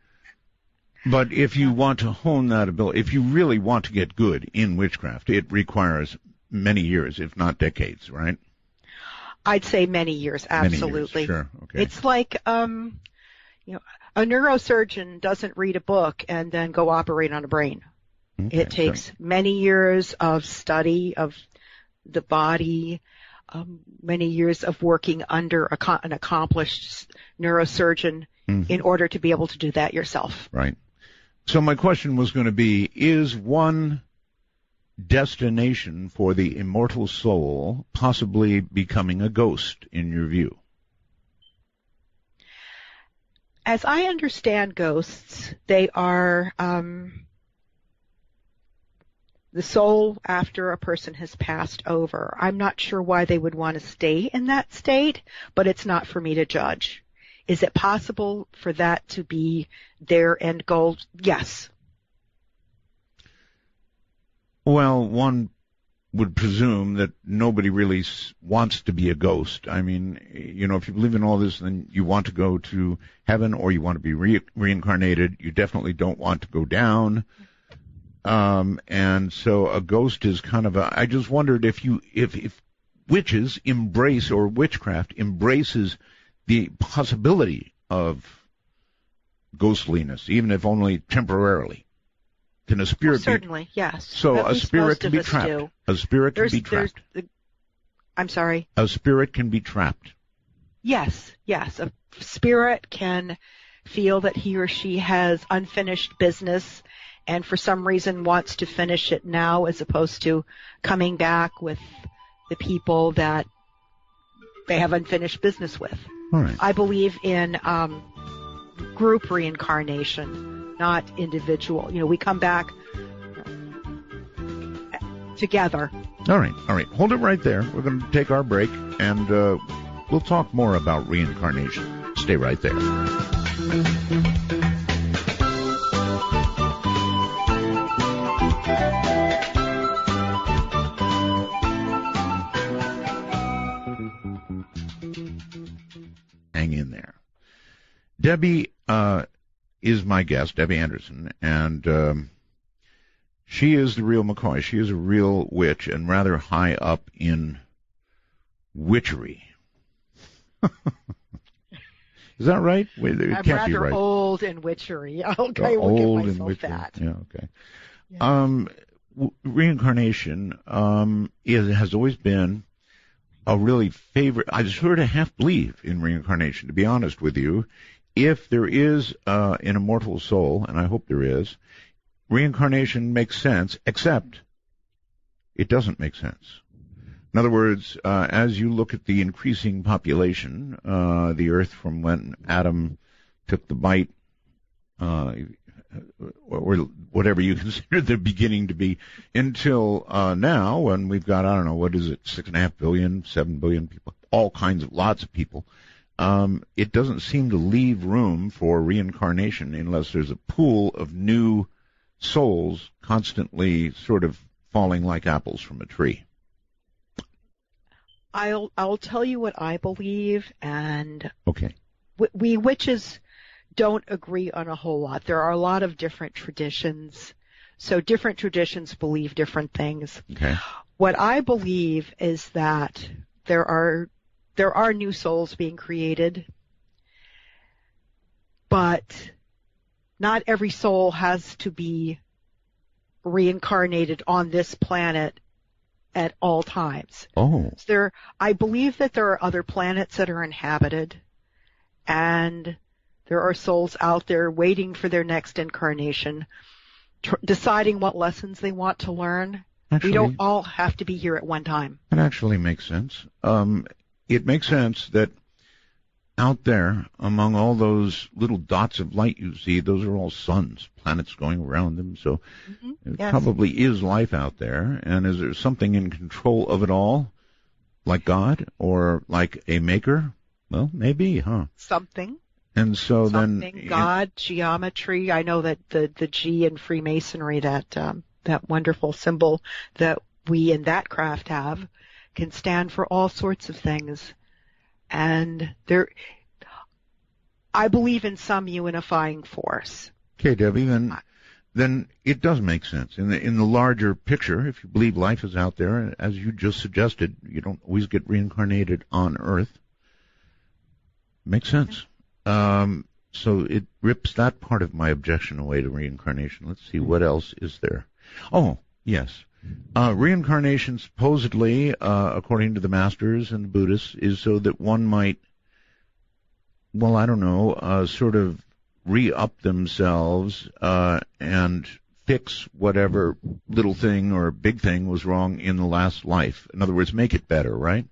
But if you want to hone that ability, if you really want to get good in witchcraft, it requires many years, if not decades, right? I'd say many years, absolutely. Many years, sure. Okay. It's like, a neurosurgeon doesn't read a book and then go operate on a brain. Okay, it takes many years of study of the body, many years of working under an accomplished neurosurgeon in order to be able to do that yourself. Right. So my question was going to be, is one destination for the immortal soul possibly becoming a ghost in your view? As I understand ghosts, they are the soul after a person has passed over. I'm not sure why they would want to stay in that state, but it's not for me to judge. Is it possible for that to be their end goal? Yes. Well, one would presume that nobody really wants to be a ghost. I mean, if you believe in all this, then you want to go to heaven or you want to be reincarnated. You definitely don't want to go down. And so a ghost is kind of I just wondered if witches embrace, or witchcraft embraces the possibility of ghostliness, even if only temporarily. Can a spirit certainly, yes. So a spirit can be trapped. A spirit can be trapped. I'm sorry? A spirit can be trapped. Yes. A spirit can feel that he or she has unfinished business and for some reason wants to finish it now as opposed to coming back with the people that they have unfinished business with. All right. I believe in group reincarnation, not individual. We come back together. All right. Hold it right there. We're going to take our break, and we'll talk more about reincarnation. Stay right there. Hang in there. Debbie is my guest, Debbie Anderson, and she is the real McCoy. She is a real witch and rather high up in witchery. Is that right? Wait, it I'm can't rather be right. Old in witchery. Okay, we'll give myself that. Yeah, okay. Yeah. Reincarnation has always been a really favorite. I sort of half believe in reincarnation, to be honest with you. If there is an immortal soul, and I hope there is, reincarnation makes sense, except it doesn't make sense. In other words, as you look at the increasing population, the Earth from when Adam took the bite, or whatever you consider the beginning to be, until now, when we've got, 6.5 billion, 7 billion people, all kinds of, lots of people, it doesn't seem to leave room for reincarnation unless there's a pool of new souls constantly sort of falling like apples from a tree. I'll tell you what I believe, and okay. We witches don't agree on a whole lot. There are a lot of different traditions, so different traditions believe different things. Okay. What I believe is that there are new souls being created, but not every soul has to be reincarnated on this planet at all times. Oh. I believe that there are other planets that are inhabited, and there are souls out there waiting for their next incarnation, deciding what lessons they want to learn. Actually, we don't all have to be here at one time. That actually makes sense. It makes sense that out there, among all those little dots of light you see, those are all suns, planets going around them. So there probably is life out there. And is there something in control of it all, like God or like a maker? Well, maybe, huh? Something. And so something, God, geometry. I know that the G in Freemasonry, that wonderful symbol that we in that craft have, can stand for all sorts of things. And I believe in some unifying force. Okay, Debbie, then it does make sense. In the larger picture, if you believe life is out there, as you just suggested, you don't always get reincarnated on Earth. Makes sense. So it rips that part of my objection away to reincarnation. Let's see, what else is there? Oh, yes. Reincarnation, supposedly, according to the masters and the Buddhists, is so that one might, well, I don't know, sort of re-up themselves and fix whatever little thing or big thing was wrong in the last life. In other words, make it better, right?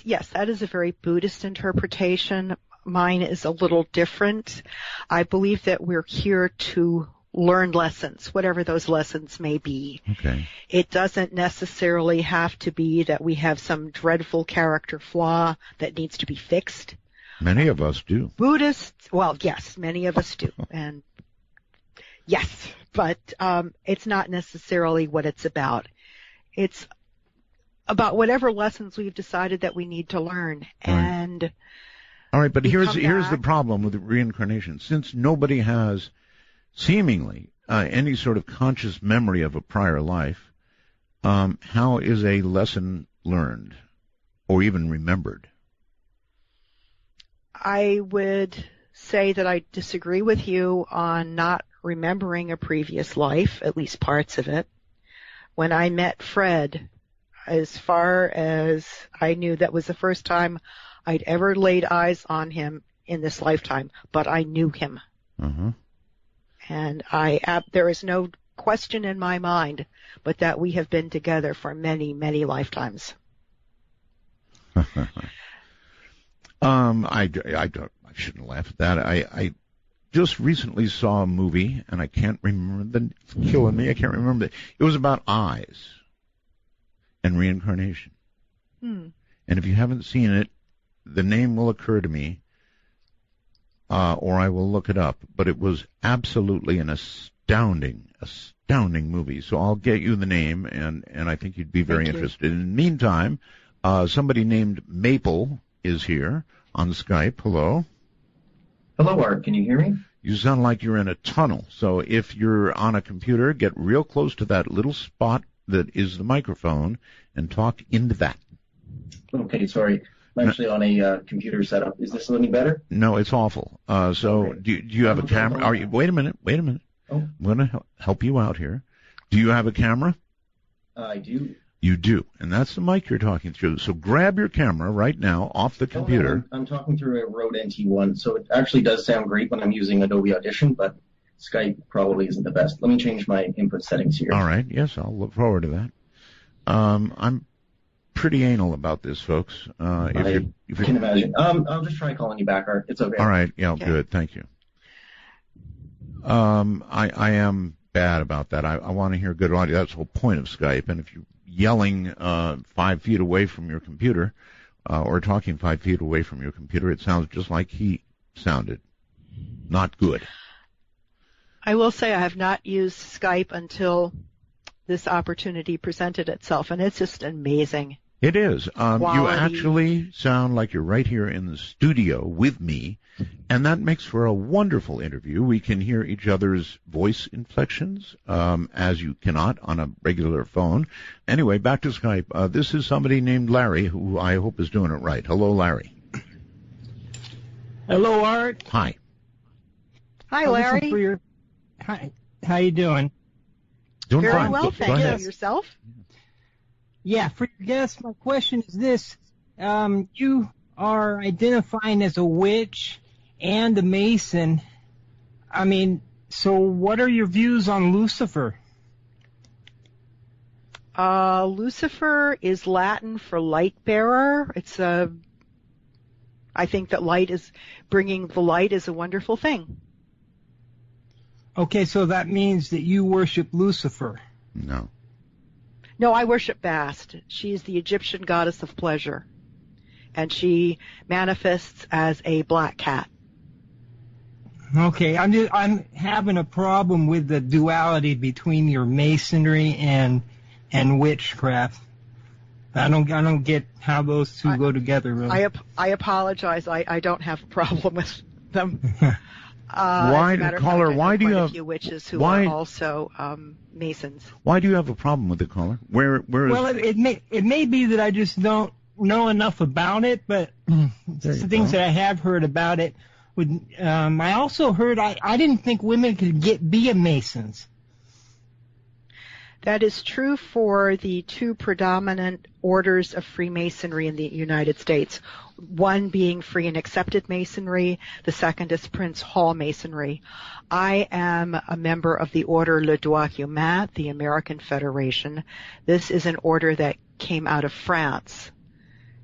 Yes, that is a very Buddhist interpretation. Mine is a little different. I believe that we're here to learn lessons, whatever those lessons may be. Okay. It doesn't necessarily have to be that we have some dreadful character flaw that needs to be fixed. Many of us do. Buddhists, well, yes, many of us do. And yes, but it's not necessarily what it's about. It's about whatever lessons we've decided that we need to learn. Right. And all right, but here's the problem with reincarnation. Since nobody has seemingly any sort of conscious memory of a prior life, how is a lesson learned or even remembered? I would say that I disagree with you on not remembering a previous life, at least parts of it. When I met Fred, as far as I knew, that was the first time I'd ever laid eyes on him in this lifetime, but I knew him. Uh-huh. And there is no question in my mind but that we have been together for many, many lifetimes. I shouldn't laugh at that. I just recently saw a movie, and I can't remember. It's killing me. I can't remember. It was about eyes and reincarnation. And if you haven't seen it, the name will occur to me, or I will look it up. But it was absolutely an astounding movie. So I'll get you the name, and I think you'd be very interested. In the meantime, somebody named Maple is here on Skype. Hello. Hello, Art. Can you hear me? You sound like you're in a tunnel. So if you're on a computer, get real close to that little spot that is the microphone and talk into that. Okay, sorry. I'm actually on a computer setup. Is this any better? No, it's awful. So okay. Do you have a camera? Wait a minute. Oh. I'm going to help you out here. Do you have a camera? I do. You do, and that's the mic you're talking through. So grab your camera right now off the computer. No, I'm talking through a Rode NT1, so it actually does sound great when I'm using Adobe Audition, but Skype probably isn't the best. Let me change my input settings here. All right, yes, I'll look forward to that. I'm pretty anal about this, folks. If you can imagine. I'll just try calling you back, Art. It's okay. All right, yeah, okay. Good, thank you. I am bad about that. I want to hear good audio. That's the whole point of Skype, and if you're yelling 5 feet away from your computer or talking 5 feet away from your computer, it sounds just like he sounded. Not good. I will say I have not used Skype until this opportunity presented itself, and it's just amazing. It is. You actually sound like you're right here in the studio with me, and that makes for a wonderful interview. We can hear each other's voice inflections, as you cannot on a regular phone. Anyway, back to Skype. This is somebody named Larry, who I hope is doing it right. Hello, Larry. Hello, Art. Hi. Hi, Larry. Hi. How you doing? Doing Very fine. well, Go thank ahead. you. Yourself? Yeah, for your guest, my question is this. You are identifying as a witch and a Mason. I mean, so what are your views on Lucifer? Lucifer is Latin for light bearer. I think that bringing the light is a wonderful thing. Okay, so that means that you worship Lucifer. No. No, I worship Bast. She's the Egyptian goddess of pleasure. And she manifests as a black cat. Okay, I'm having a problem with the duality between your masonry and witchcraft. I don't get how those two go together. Really. I apologize. I don't have a problem with them. Why, caller? Why do you have a few witches who are also Masons? Why do you have a problem with it, caller? Where is? Well, it may be that I just don't know enough about it, but the things that I have heard about it. I also heard I didn't think women could be a Masons. That is true for the two predominant orders of Freemasonry in the United States. One being Free and Accepted Masonry, the second is Prince Hall Masonry. I am a member of the order Le Droit Humain, the American Federation. This is an order that came out of France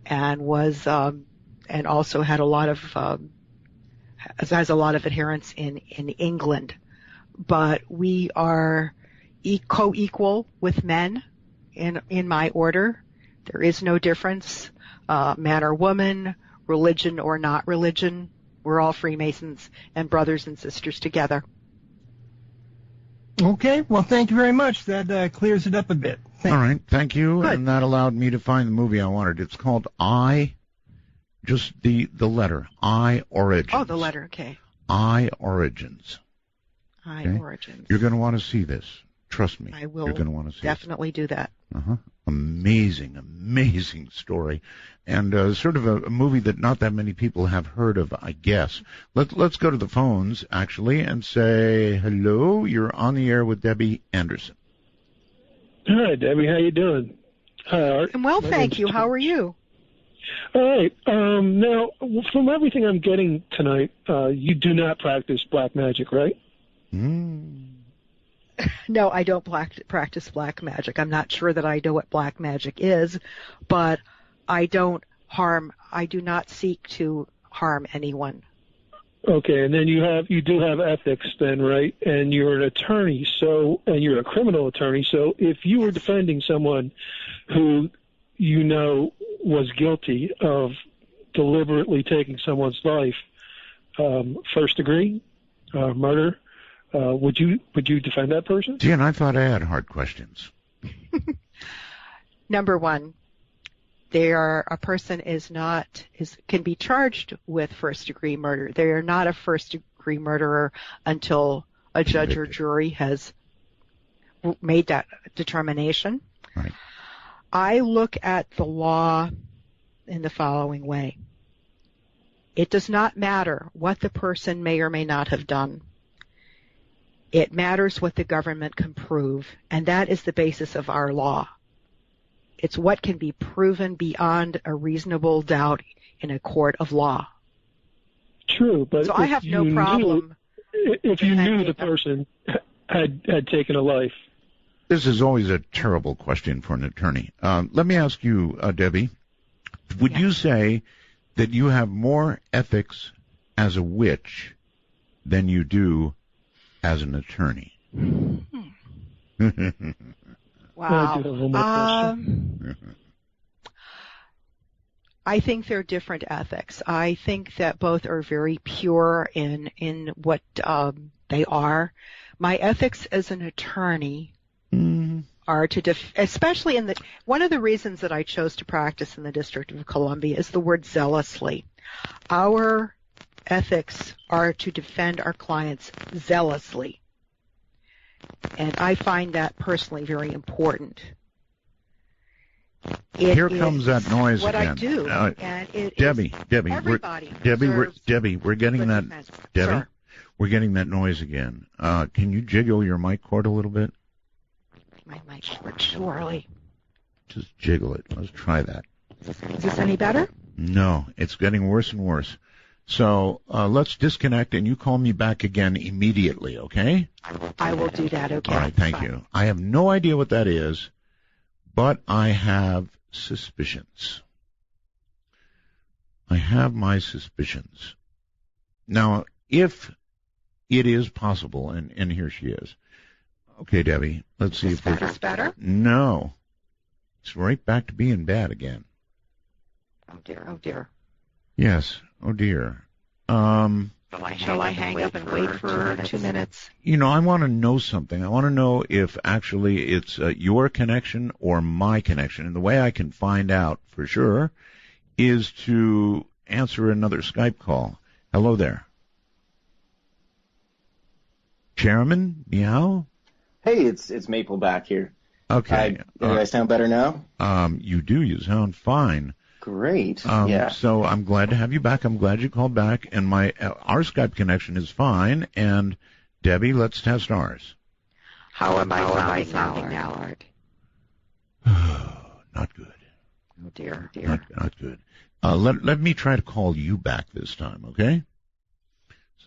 and was and also had a lot of has a lot of adherents in England. But we are co-equal with men in my order. There is no difference, man or woman, religion or not religion. We're all Freemasons and brothers and sisters together. Okay, well, thank you very much. That clears it up a bit. All right, thank you. Good. And that allowed me to find the movie I wanted. It's called just the letter, I Origins. Oh, the letter, okay. I Origins. I Okay? Origins. You're going to want to see this. Trust me. I will You're going to want to see definitely do that. it. Amazing, amazing story. And sort of a movie that not that many people have heard of, I guess. Let's go to the phones, actually, and say hello. You're on the air with Debbie Anderson. Hi, Debbie. How you doing? Hi, Art. And well, thank you. How are you? All right. Now, from everything I'm getting tonight, you do not practice black magic, right? No, I don't practice black magic. I'm not sure that I know what black magic is, but I do not seek to harm anyone. Okay, and then you do have ethics then, right? And you're an attorney, and you're a criminal attorney, so if you were defending someone who you know was guilty of deliberately taking someone's life, first degree, murder, would you defend that person? Gee, and I thought I had hard questions. Number one, a person can be charged with first-degree murder. They are not a first-degree murderer until a judge or jury has made that determination. Right. I look at the law in the following way. It does not matter what the person may or may not have done. It matters what the government can prove, and that is the basis of our law. It's what can be proven beyond a reasonable doubt in a court of law. True, but so I have no problem. If you knew the person had taken a life. This is always a terrible question for an attorney. Let me ask you, Debbie, would you say that you have more ethics as a witch than you do as an attorney? Wow. I think they're different ethics. I think that both are very pure in what they are. My ethics as an attorney are to especially one of the reasons that I chose to practice in the District of Columbia is the word zealously. Our ethics are to defend our clients zealously. And I find that personally very important. Here comes that noise what again. I do, and it Debbie, everybody we're getting that. Debbie, Sure. We're getting that noise again. Can you jiggle your mic cord a little bit? My mic cord too early. Just jiggle it. Let's try that. Is this any better? No, it's getting worse and worse. So let's disconnect, and you call me back again immediately, okay? I will do that, okay? All right, thank you. I have no idea what that is, but I have suspicions. I have my suspicions. Now, if it is possible, and here she is. Okay, Debbie, let's see if it's better. No. It's right back to being bad again. Oh, dear, oh, dear. Yes, oh, dear. Shall I hang up and wait for 2 minutes? You know, I want to know something. I want to know if actually it's your connection or my connection. And the way I can find out for sure is to answer another Skype call. Hello there. Chairman, meow? Hey, it's Maple back here. Okay. Do I sound better now? You do. You sound fine. Great. Yeah. So I'm glad to have you back. I'm glad you called back, and our Skype connection is fine. And Debbie, let's test ours. How am I sounding now, Art? Not good. Oh dear, Not good. Let me try to call you back this time, okay?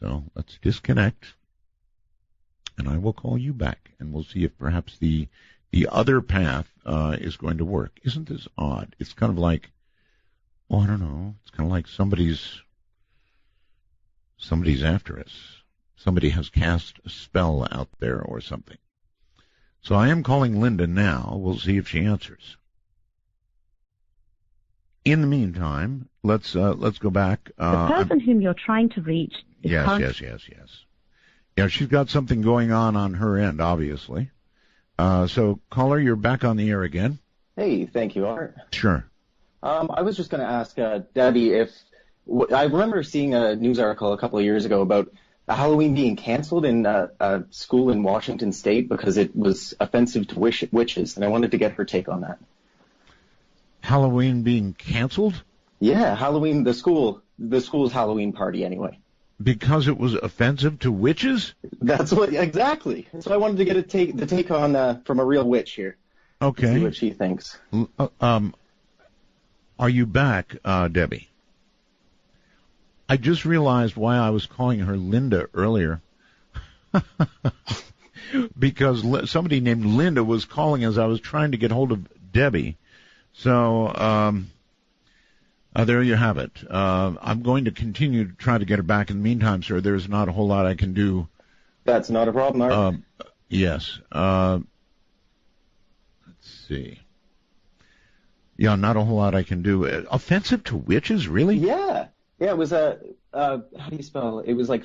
So let's disconnect, and I will call you back, and we'll see if perhaps the other path is going to work. Isn't this odd? It's kind of like, oh, I don't know. It's kind of like somebody's after us. Somebody has cast a spell out there or something. So I am calling Linda now. We'll see if she answers. In the meantime, let's go back. The person whom you're trying to reach is Yes. Yeah, she's got something going on her end, obviously. So, caller, you're back on the air again. Hey, thank you, Art. Sure. I was just going to ask Debbie if I remember seeing a news article a couple of years ago about Halloween being canceled in a school in Washington State because it was offensive to witches, and I wanted to get her take on that. Halloween being canceled? Yeah, Halloween, the school's Halloween party anyway. Because it was offensive to witches? That's what exactly. So I wanted to get the take on from a real witch here. Okay. See what she thinks. Are you back, Debbie? I just realized why I was calling her Linda earlier. Because somebody named Linda was calling as I was trying to get hold of Debbie. So there you have it. I'm going to continue to try to get her back. In the meantime, sir, there's not a whole lot I can do. That's not a problem, Art. Yes. Let's see. Yeah, not a whole lot I can do. Offensive to witches, really? Yeah. Yeah, it was how do you spell? It was like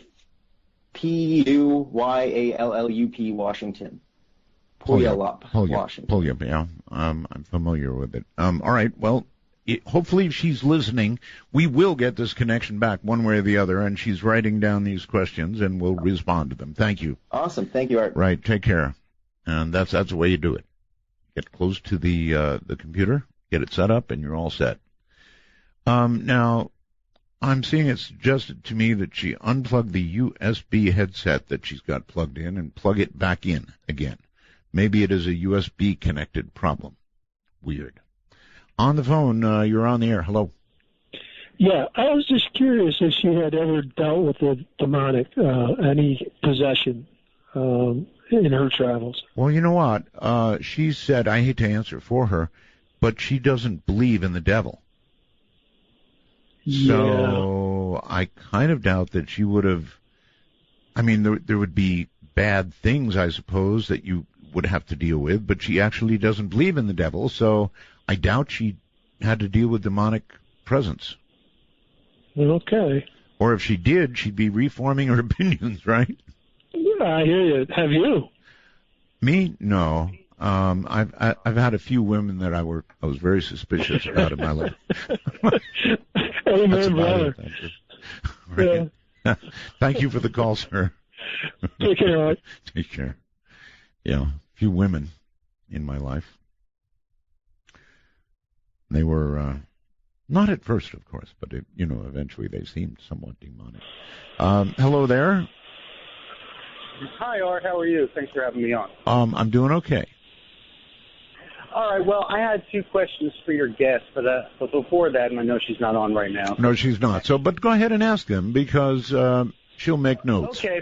Puyallup, Washington. Puyallup, Washington. Puyallup, yeah. I'm familiar with it. All right, well, hopefully if she's listening, we will get this connection back one way or the other, and she's writing down these questions, and we'll respond to them. Thank you. Awesome. Thank you, Art. Right, take care. And that's the way you do it. Get close to the computer, get it set up, and you're all set. Now, I'm seeing it suggested to me that she unplug the USB headset that she's got plugged in and plug it back in again. Maybe it is a USB-connected problem. Weird. On the phone, you're on the air. Hello. Yeah, I was just curious if she had ever dealt with the demonic, any possession in her travels. Well, you know what? She said, I hate to answer for her, but she doesn't believe in the devil. Yeah. So I kind of doubt that she would have. I mean, there would be bad things, I suppose, that you would have to deal with, but she actually doesn't believe in the devil, so I doubt she had to deal with demonic presence. Okay. Or if she did, she'd be reforming her opinions, right? Yeah, I hear you. Have you? Me? No. I've had a few women that I was very suspicious about in my life. Amen, brother. Right. Yeah. Thank you for the call, sir. Take care, Art. Take care. Yeah, a few women in my life. They were not at first, of course, but eventually they seemed somewhat demonic. Hello there. Hi, Art. How are you? Thanks for having me on. I'm doing okay. All right. Well, I had two questions for your guest, but before that, and I know she's not on right now. No, she's not. But go ahead and ask them because she'll make notes. Okay,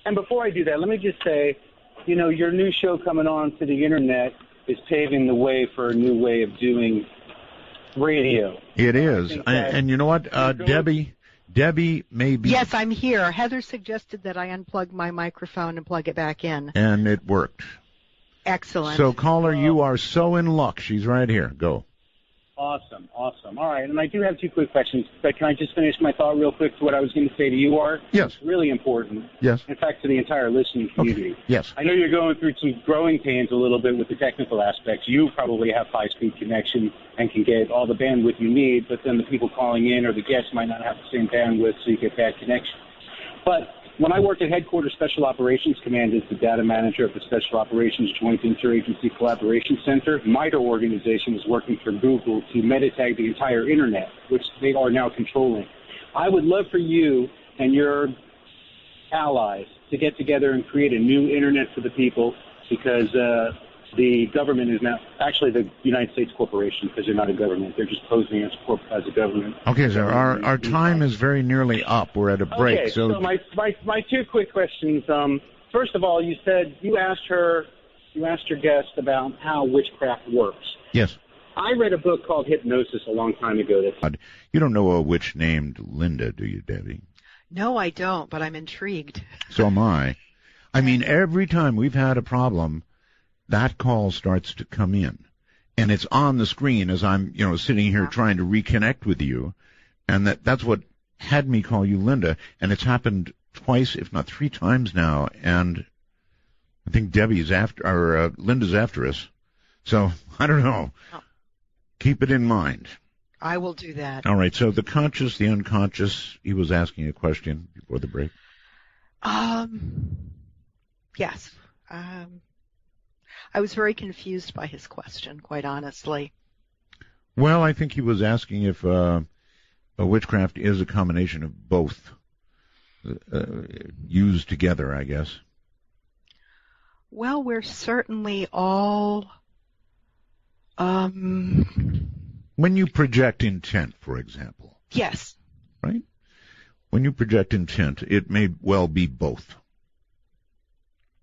and before I do that, let me just say, your new show coming on to the internet is paving the way for a new way of doing radio. It is, and you know what, Debbie may be. Yes, I'm here. Heather suggested that I unplug my microphone and plug it back in. And it worked. Excellent. So, caller, you are so in luck. She's right here. Go. Awesome. All right, and I do have two quick questions, but can I just finish my thought real quick to what I was going to say to you, Art? Yes. It's really important. Yes. In fact, to the entire listening community. Okay. Yes. I know you're going through some growing pains a little bit with the technical aspects. You probably have high-speed connection and can get all the bandwidth you need, but then the people calling in or the guests might not have the same bandwidth, so you get bad connection. But when I worked at Headquarters Special Operations Command as the data manager of the Special Operations Joint Interagency Collaboration Center, MITRE organization was working for Google to metatag the entire Internet, which they are now controlling. I would love for you and your allies to get together and create a new Internet for the people because the government is now, actually the United States corporation, because they're not a government, they're just posing as a government. Okay, sir, our time is very nearly up. We're at a break. Okay, so my two quick questions. First of all, you said you asked your guest about how witchcraft works. Yes. I read a book called Hypnosis a long time ago. You don't know a witch named Linda, do you, Debbie? No, I don't, but I'm intrigued. So am I. I mean, every time we've had a problem, that call starts to come in, and it's on the screen as I'm, sitting here trying to reconnect with you, and that's what had me call you Linda, and it's happened twice, if not three times now, and I think Linda's after us, so I don't know. Oh. Keep it in mind. I will do that. All right, so the conscious, the unconscious, he was asking a question before the break. Yes. I was very confused by his question, quite honestly. Well, I think he was asking if a witchcraft is a combination of both used together, I guess. Well, we're certainly all... When you project intent, for example. Yes. Right? When you project intent, it may well be both.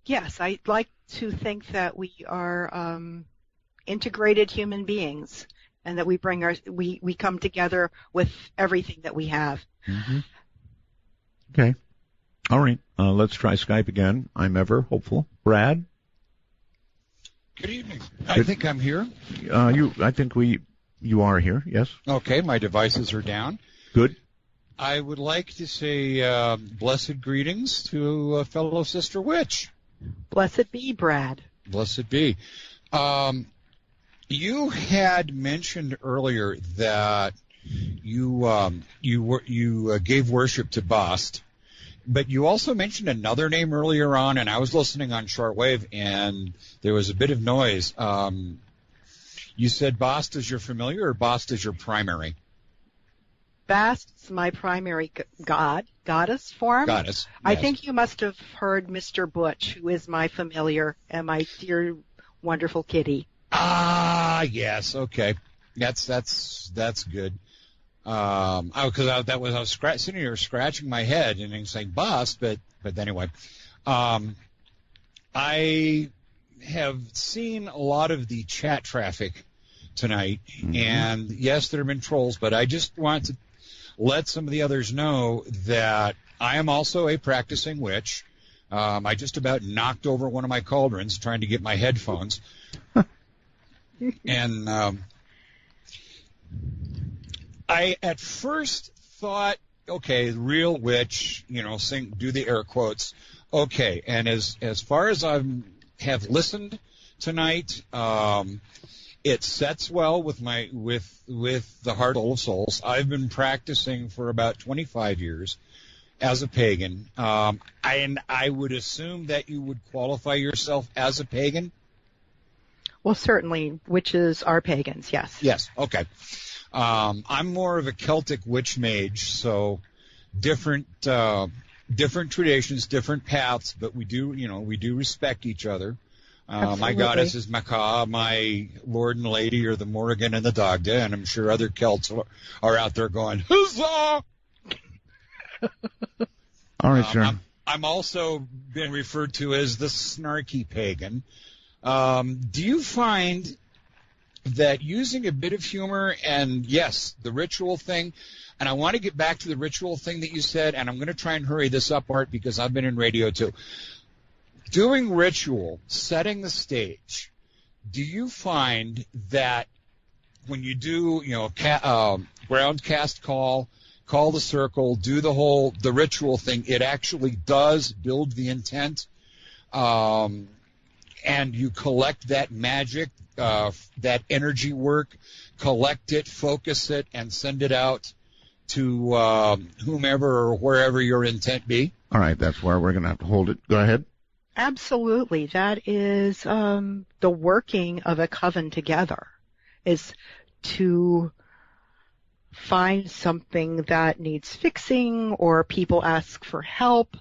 Yes, I'd like to think that we are integrated human beings, and that we we come together with everything that we have. Mm-hmm. Okay, all right. Let's try Skype again. I'm ever hopeful. Brad. Good evening. I think I'm here. I think you are here. Yes. Okay, my devices are down. Good. I would like to say blessed greetings to a fellow sister witch. Blessed be, Brad. Blessed be. You had mentioned earlier that you gave worship to Bast, but you also mentioned another name earlier on, and I was listening on shortwave, and there was a bit of noise. You said Bast is your familiar, or Bast is your primary? Bast is my primary goddess form. Goddess. Yes. I think you must have heard Mr. Butch, who is my familiar and my dear, wonderful kitty. Ah, yes. Okay, that's good. I was sitting here scratching my head and saying Bast, but anyway, I have seen a lot of the chat traffic tonight, and yes, there have been trolls, but I just want to let some of the others know that I am also a practicing witch. I just about knocked over one of my cauldrons trying to get my headphones. And I at first thought, okay, real witch, do the air quotes. Okay, and as far as I have listened tonight, it sets well with the Heart Full of Souls. I've been practicing for about 25 years as a pagan, and I would assume that you would qualify yourself as a pagan. Well, certainly, witches are pagans. Yes. Yes. Okay. I'm more of a Celtic witch mage, so different different traditions, different paths, but we do respect each other. My Absolutely. goddess is Macaw, my lord and lady are the Morrigan and the Dagda, and I'm sure other Celts are out there going, huzzah! All right, sir. I'm also been referred to as the snarky pagan. Do you find that using a bit of humor and, yes, the ritual thing, and I want to get back to the ritual thing that you said, and I'm going to try and hurry this up, Art, because I've been in radio too. Doing ritual, setting the stage, do you find that when you do, ground cast call the circle, do the ritual thing, it actually does build the intent, and you collect that magic, that energy work, collect it, focus it, and send it out to whomever or wherever your intent be? All right, that's where we're going to have to hold it. Go ahead. Absolutely. That is the working of a coven together, is to find something that needs fixing or people ask for help,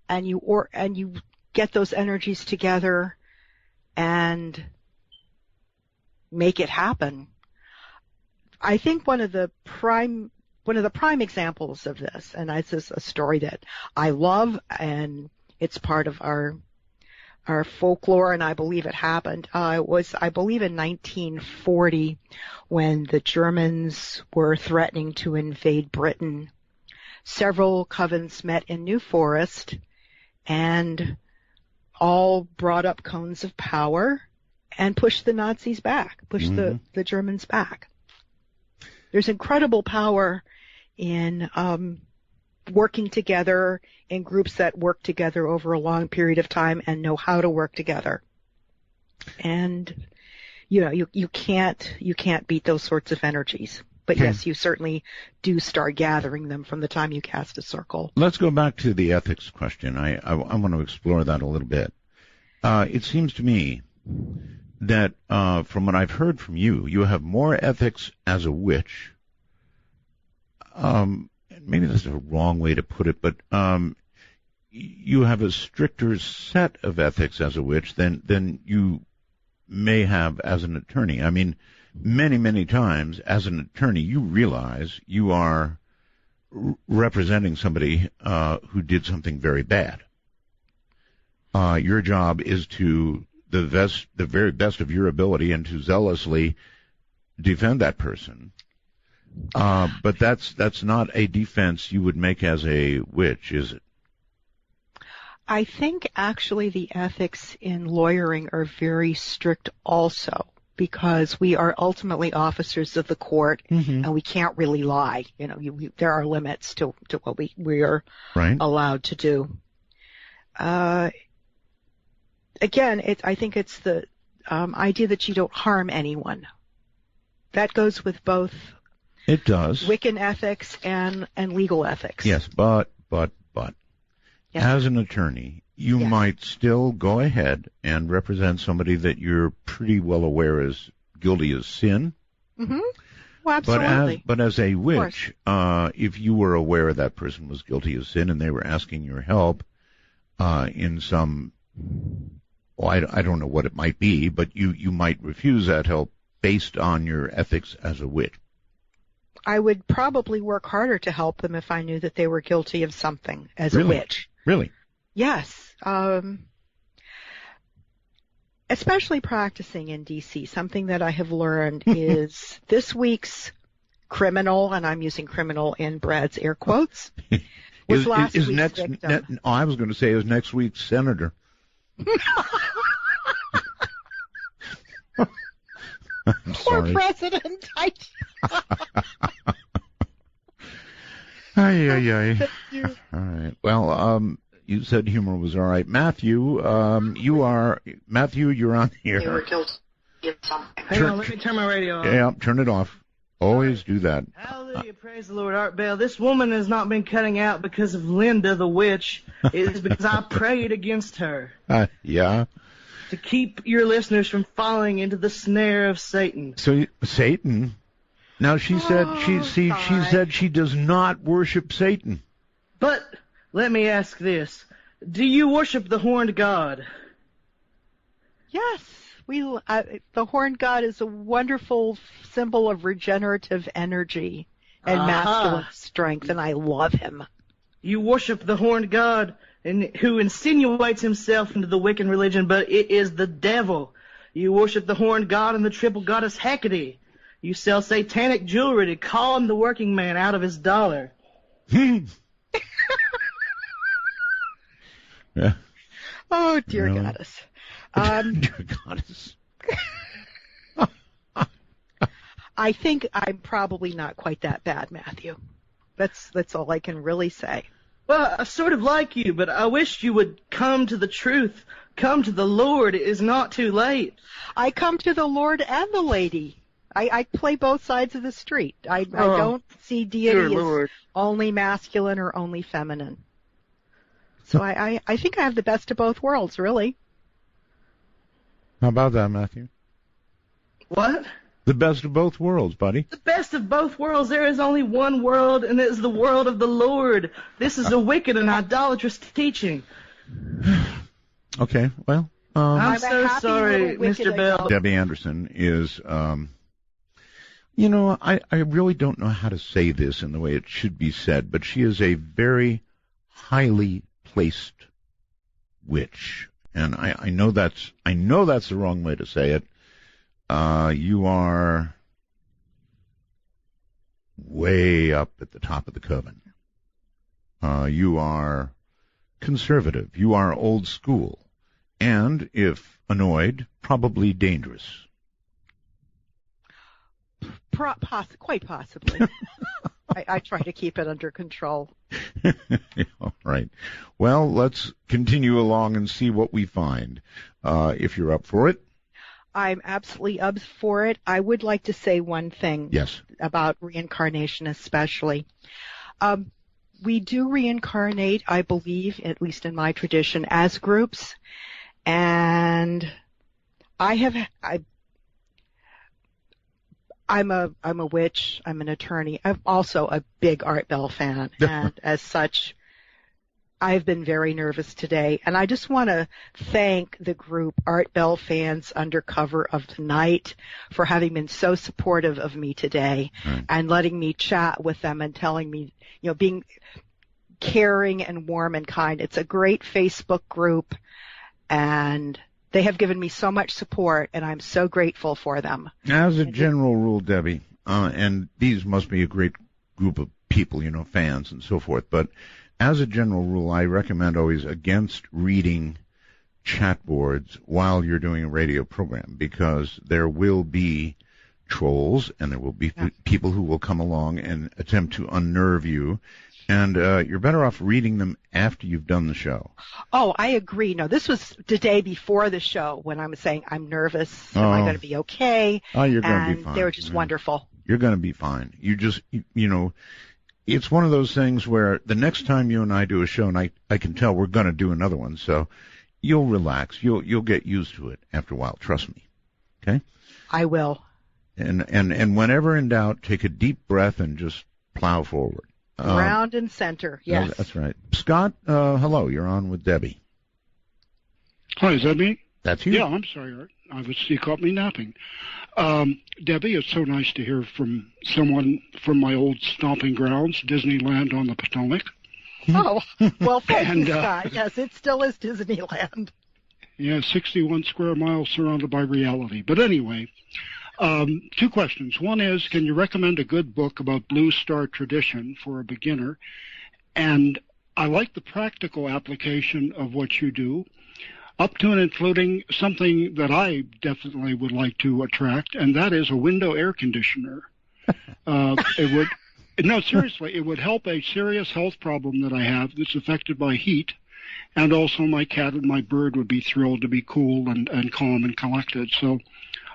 and you get those energies together and make it happen. I think one of the prime examples of this, and this is a story that I love, and it's part of our folklore, and I believe it happened. Was, I believe, in 1940 when the Germans were threatening to invade Britain. Several covens met in New Forest and all brought up cones of power and pushed the Nazis back, pushed the Germans back. There's incredible power in working together in groups that work together over a long period of time and know how to work together. And you can't beat those sorts of energies. But yes, you certainly do start gathering them from the time you cast a circle. Let's go back to the ethics question. I want to explore that a little bit. It seems to me that from what I've heard from you, you have more ethics as a witch. Maybe that's a wrong way to put it, but you have a stricter set of ethics as a witch than you may have as an attorney. I mean, many, many times as an attorney, you realize you are representing somebody who did something very bad. Your job is to the very best of your ability and to zealously defend that person. But that's not a defense you would make as a witch, is it? I think actually the ethics in lawyering are very strict also, because we are ultimately officers of the court, and we can't really lie. There are limits to what we are allowed to do. Again, I think it's the idea that you don't harm anyone. That goes with both. It does. Wiccan ethics and legal ethics. Yes, but yes. As an attorney, you might still go ahead and represent somebody that you're pretty well aware is guilty of sin. Well, absolutely. But as a witch, if you were aware that person was guilty of sin and they were asking your help in some, I don't know what it might be, but you might refuse that help based on your ethics as a witch. I would probably work harder to help them if I knew that they were guilty of something as a witch. Really? Yes. Especially practicing in D.C., something that I have learned is this week's criminal, and I'm using criminal in Brad's air quotes, was last week's victim. I was going to say is next week's senator. I'm sorry. Or president. Ay. All right. Well, you said humor was all right. Matthew, you're on here. They were guilty of something. Hang on, let me turn my radio on. Yeah, turn it off. Always do that. Hallelujah, praise the Lord. Art Bell, this woman has not been cutting out because of Linda the witch. It is because I prayed against her. Yeah. To keep your listeners from falling into the snare of Satan. So Satan? Now she said she said she does not worship Satan. But let me ask this. Do you worship the horned god? Yes, the horned god is a wonderful symbol of regenerative energy and masculine strength, and I love him. You worship the horned god who insinuates himself into the Wiccan religion, but it is the devil. You worship the horned god and the triple goddess Hecate. You sell satanic jewelry to calm the working man out of his dollar. Yeah. Oh, dear Really? goddess. Dear goddess. I think I'm probably not quite that bad, Matthew. That's all I can really say. Well, I sort of like you, but I wish you would come to the truth. Come to the Lord. It is not too late. I come to the Lord and the lady. I play both sides of the street. I don't see deity as only masculine or only feminine. So I think I have the best of both worlds, really. How about that, Matthew? What? The best of both worlds, buddy. The best of both worlds. There is only one world, and it is the world of the Lord. This is a wicked and idolatrous teaching. Okay, well. I'm so sorry, Mr. Bell. Debbie Anderson is, I really don't know how to say this in the way it should be said, but she is a very highly placed witch. And I know that's the wrong way to say it. You are way up at the top of the coven. You are conservative. You are old school. And, if annoyed, probably dangerous. Quite possibly. I try to keep it under control. All right. Well, let's continue along and see what we find. If you're up for it. I'm absolutely up for it. I would like to say one thing. Yes. About reincarnation especially. We do reincarnate, I believe, at least in my tradition, as groups. And I'm a witch. I'm an attorney. I'm also a big Art Bell fan, and as such, I've been very nervous today. And I just want to thank the group Art Bell Fans Under Cover of the Night for having been so supportive of me today and letting me chat with them and telling me, being caring and warm and kind. It's a great Facebook group, and they have given me so much support, and I'm so grateful for them. As a general rule, Debbie, and these must be a great group of people, fans and so forth, but as a general rule, I recommend always against reading chat boards while you're doing a radio program, because there will be trolls and there will be people who will come along and attempt to unnerve you. And you're better off reading them after you've done the show. Oh, I agree. No, this was the day before the show when I was saying I'm nervous. Am I going to be okay? Oh, you're going to be fine. They were just wonderful. You're going to be fine. You just, it's one of those things where the next time you and I do a show, and I can tell we're going to do another one, so you'll relax. You'll get used to it after a while. Trust me. Okay? I will. And whenever in doubt, take a deep breath and just plow forward. Ground and center, yes. That's right. Scott, hello. You're on with Debbie. Hi, is that me? That's you. Yeah, I'm sorry, Art. You caught me napping. Debbie, it's so nice to hear from someone from my old stomping grounds, Disneyland on the Potomac. Oh, well, thank you, Scott. Yes, it still is Disneyland. Yeah, 61 square miles surrounded by reality. But anyway, two questions. One is, can you recommend a good book about Blue Star tradition for a beginner? And I like the practical application of what you do, up to and including something that I definitely would like to attract, and that is a window air conditioner. Seriously, it would help a serious health problem that I have that's affected by heat. And also my cat and my bird would be thrilled to be cool and calm and collected. So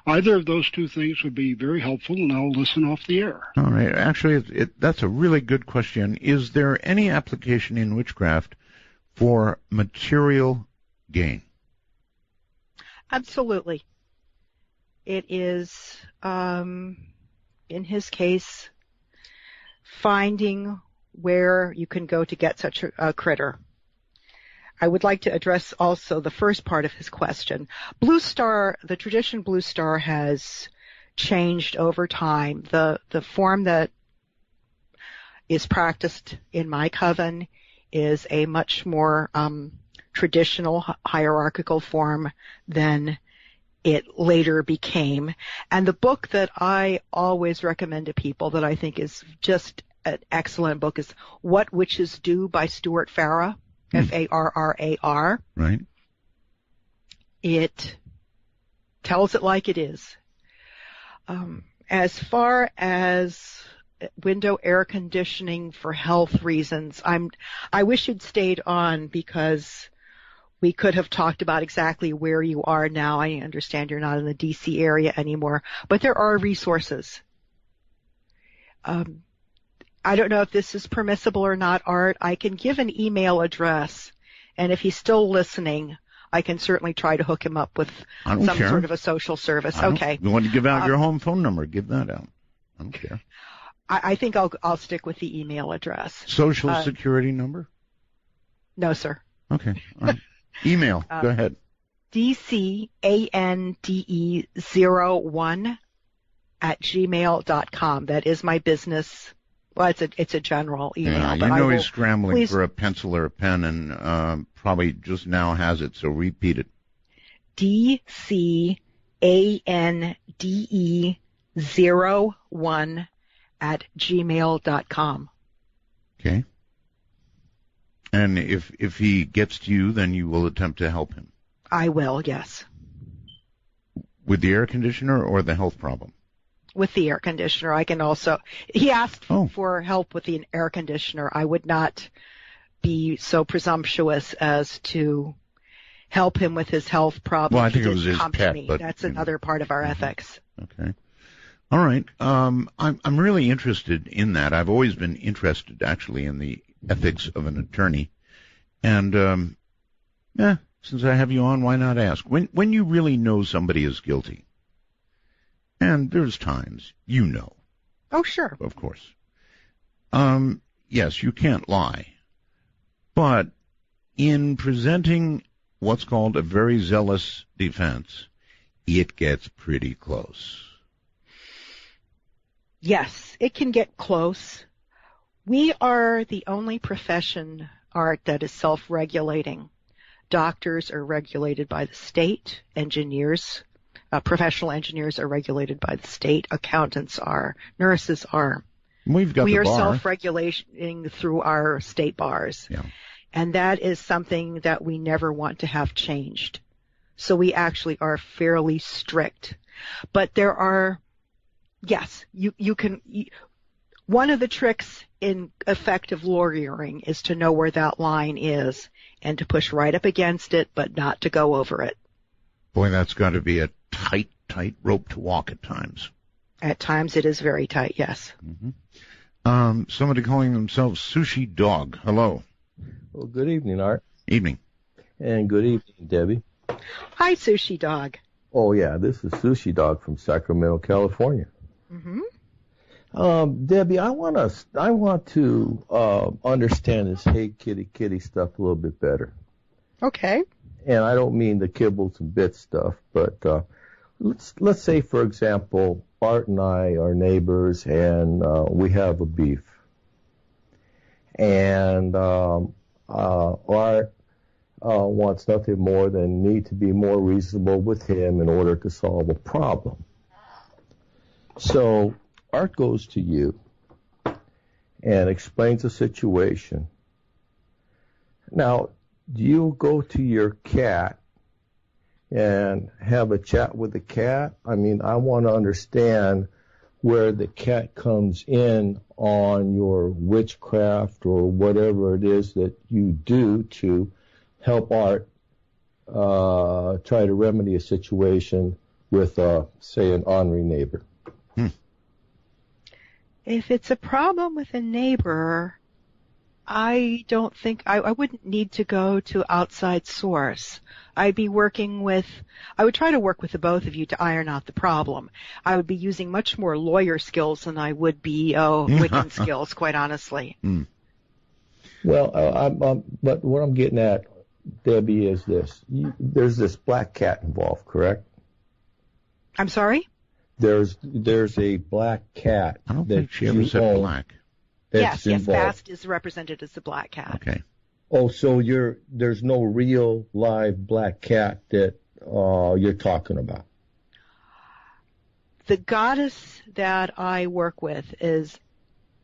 either of those two things would be very helpful, and I'll listen off the air. All right. Actually, that's a really good question. Is there any application in witchcraft for material gain? Absolutely. It is, in his case, finding where you can go to get such a critter. I would like to address also the first part of his question. Blue Star, the tradition Blue Star has changed over time. The form that is practiced in my coven is a much more traditional hierarchical form than it later became. And the book that I always recommend to people that I think is just an excellent book is What Witches Do by Stuart Farrar, Farrar. Right. It tells it like it is. As far as window air conditioning for health reasons, I wish you'd stayed on because we could have talked about exactly where you are now. I understand you're not in the D.C. area anymore, but there are resources. I don't know if this is permissible or not, Art. I can give an email address, and if he's still listening, I can certainly try to hook him up with some sort of a social service. Okay. You want to give out your home phone number? Give that out. I don't care. I think I'll stick with the email address. Social security number? No, sir. Okay. All right. Email. Go ahead. dcande01@gmail.com. That is my business. Well, it's a general email. Yeah, you know he's scrambling for a pencil or a pen and probably just now has it, so repeat it. dcande01@gmail.com. Okay. And if he gets to you, then you will attempt to help him. I will, yes. With the air conditioner or the health problem? With the air conditioner. I can also, he asked for help with the air conditioner. I would not be so presumptuous as to help him with his health problem. Well, I think it was his pet, but that's another part of our ethics. Okay. All right. I'm really interested in that. I've always been interested, actually, in the ethics of an attorney. And, since I have you on, why not ask? When you really know somebody is guilty, and there's times you know. Oh, sure. Of course. Yes, you can't lie. But in presenting what's called a very zealous defense, it gets pretty close. Yes, it can get close. We are the only profession, Art, that is self-regulating. Doctors are regulated by the state. Engineers, professional engineers are regulated by the state. Accountants are. Nurses are. We are self-regulating through our state bars. Yeah. And that is something that we never want to have changed. So we actually are fairly strict. But there are, yes, you can, one of the tricks in effective lawyering is to know where that line is and to push right up against it, but not to go over it. Boy, that's got to be a tight rope to walk at times. At times it is very tight, yes. Mm-hmm. Somebody calling themselves Sushi Dog. Hello. Well, good evening, Art. Evening. And good evening, Debbie. Hi, Sushi Dog. Oh, yeah, this is Sushi Dog from Sacramento, California. Mm-hmm. Debbie, I want to understand this hey kitty stuff a little bit better. Okay. And I don't mean the kibbles and bits stuff, but let's say, for example, Art and I are neighbors, and we have a beef. And Art wants nothing more than me to be more reasonable with him in order to solve a problem. So Art goes to you and explains the situation. Now, do you go to your cat and have a chat with the cat? I mean, I want to understand where the cat comes in on your witchcraft or whatever it is that you do to help Art try to remedy a situation with, say, an ornery neighbor. If it's a problem with a neighbor, I don't think I wouldn't need to go to outside source. I would try to work with the both of you to iron out the problem. I would be using much more lawyer skills than I would be Wiccan skills, quite honestly. Well, but what I'm getting at, Debbie, is this. There's this black cat involved, correct? I'm sorry? There's a black cat. I don't think she ever said black. Yes, Bast is represented as the black cat. Okay. Oh, so there's no real live black cat that you're talking about? The goddess that I work with is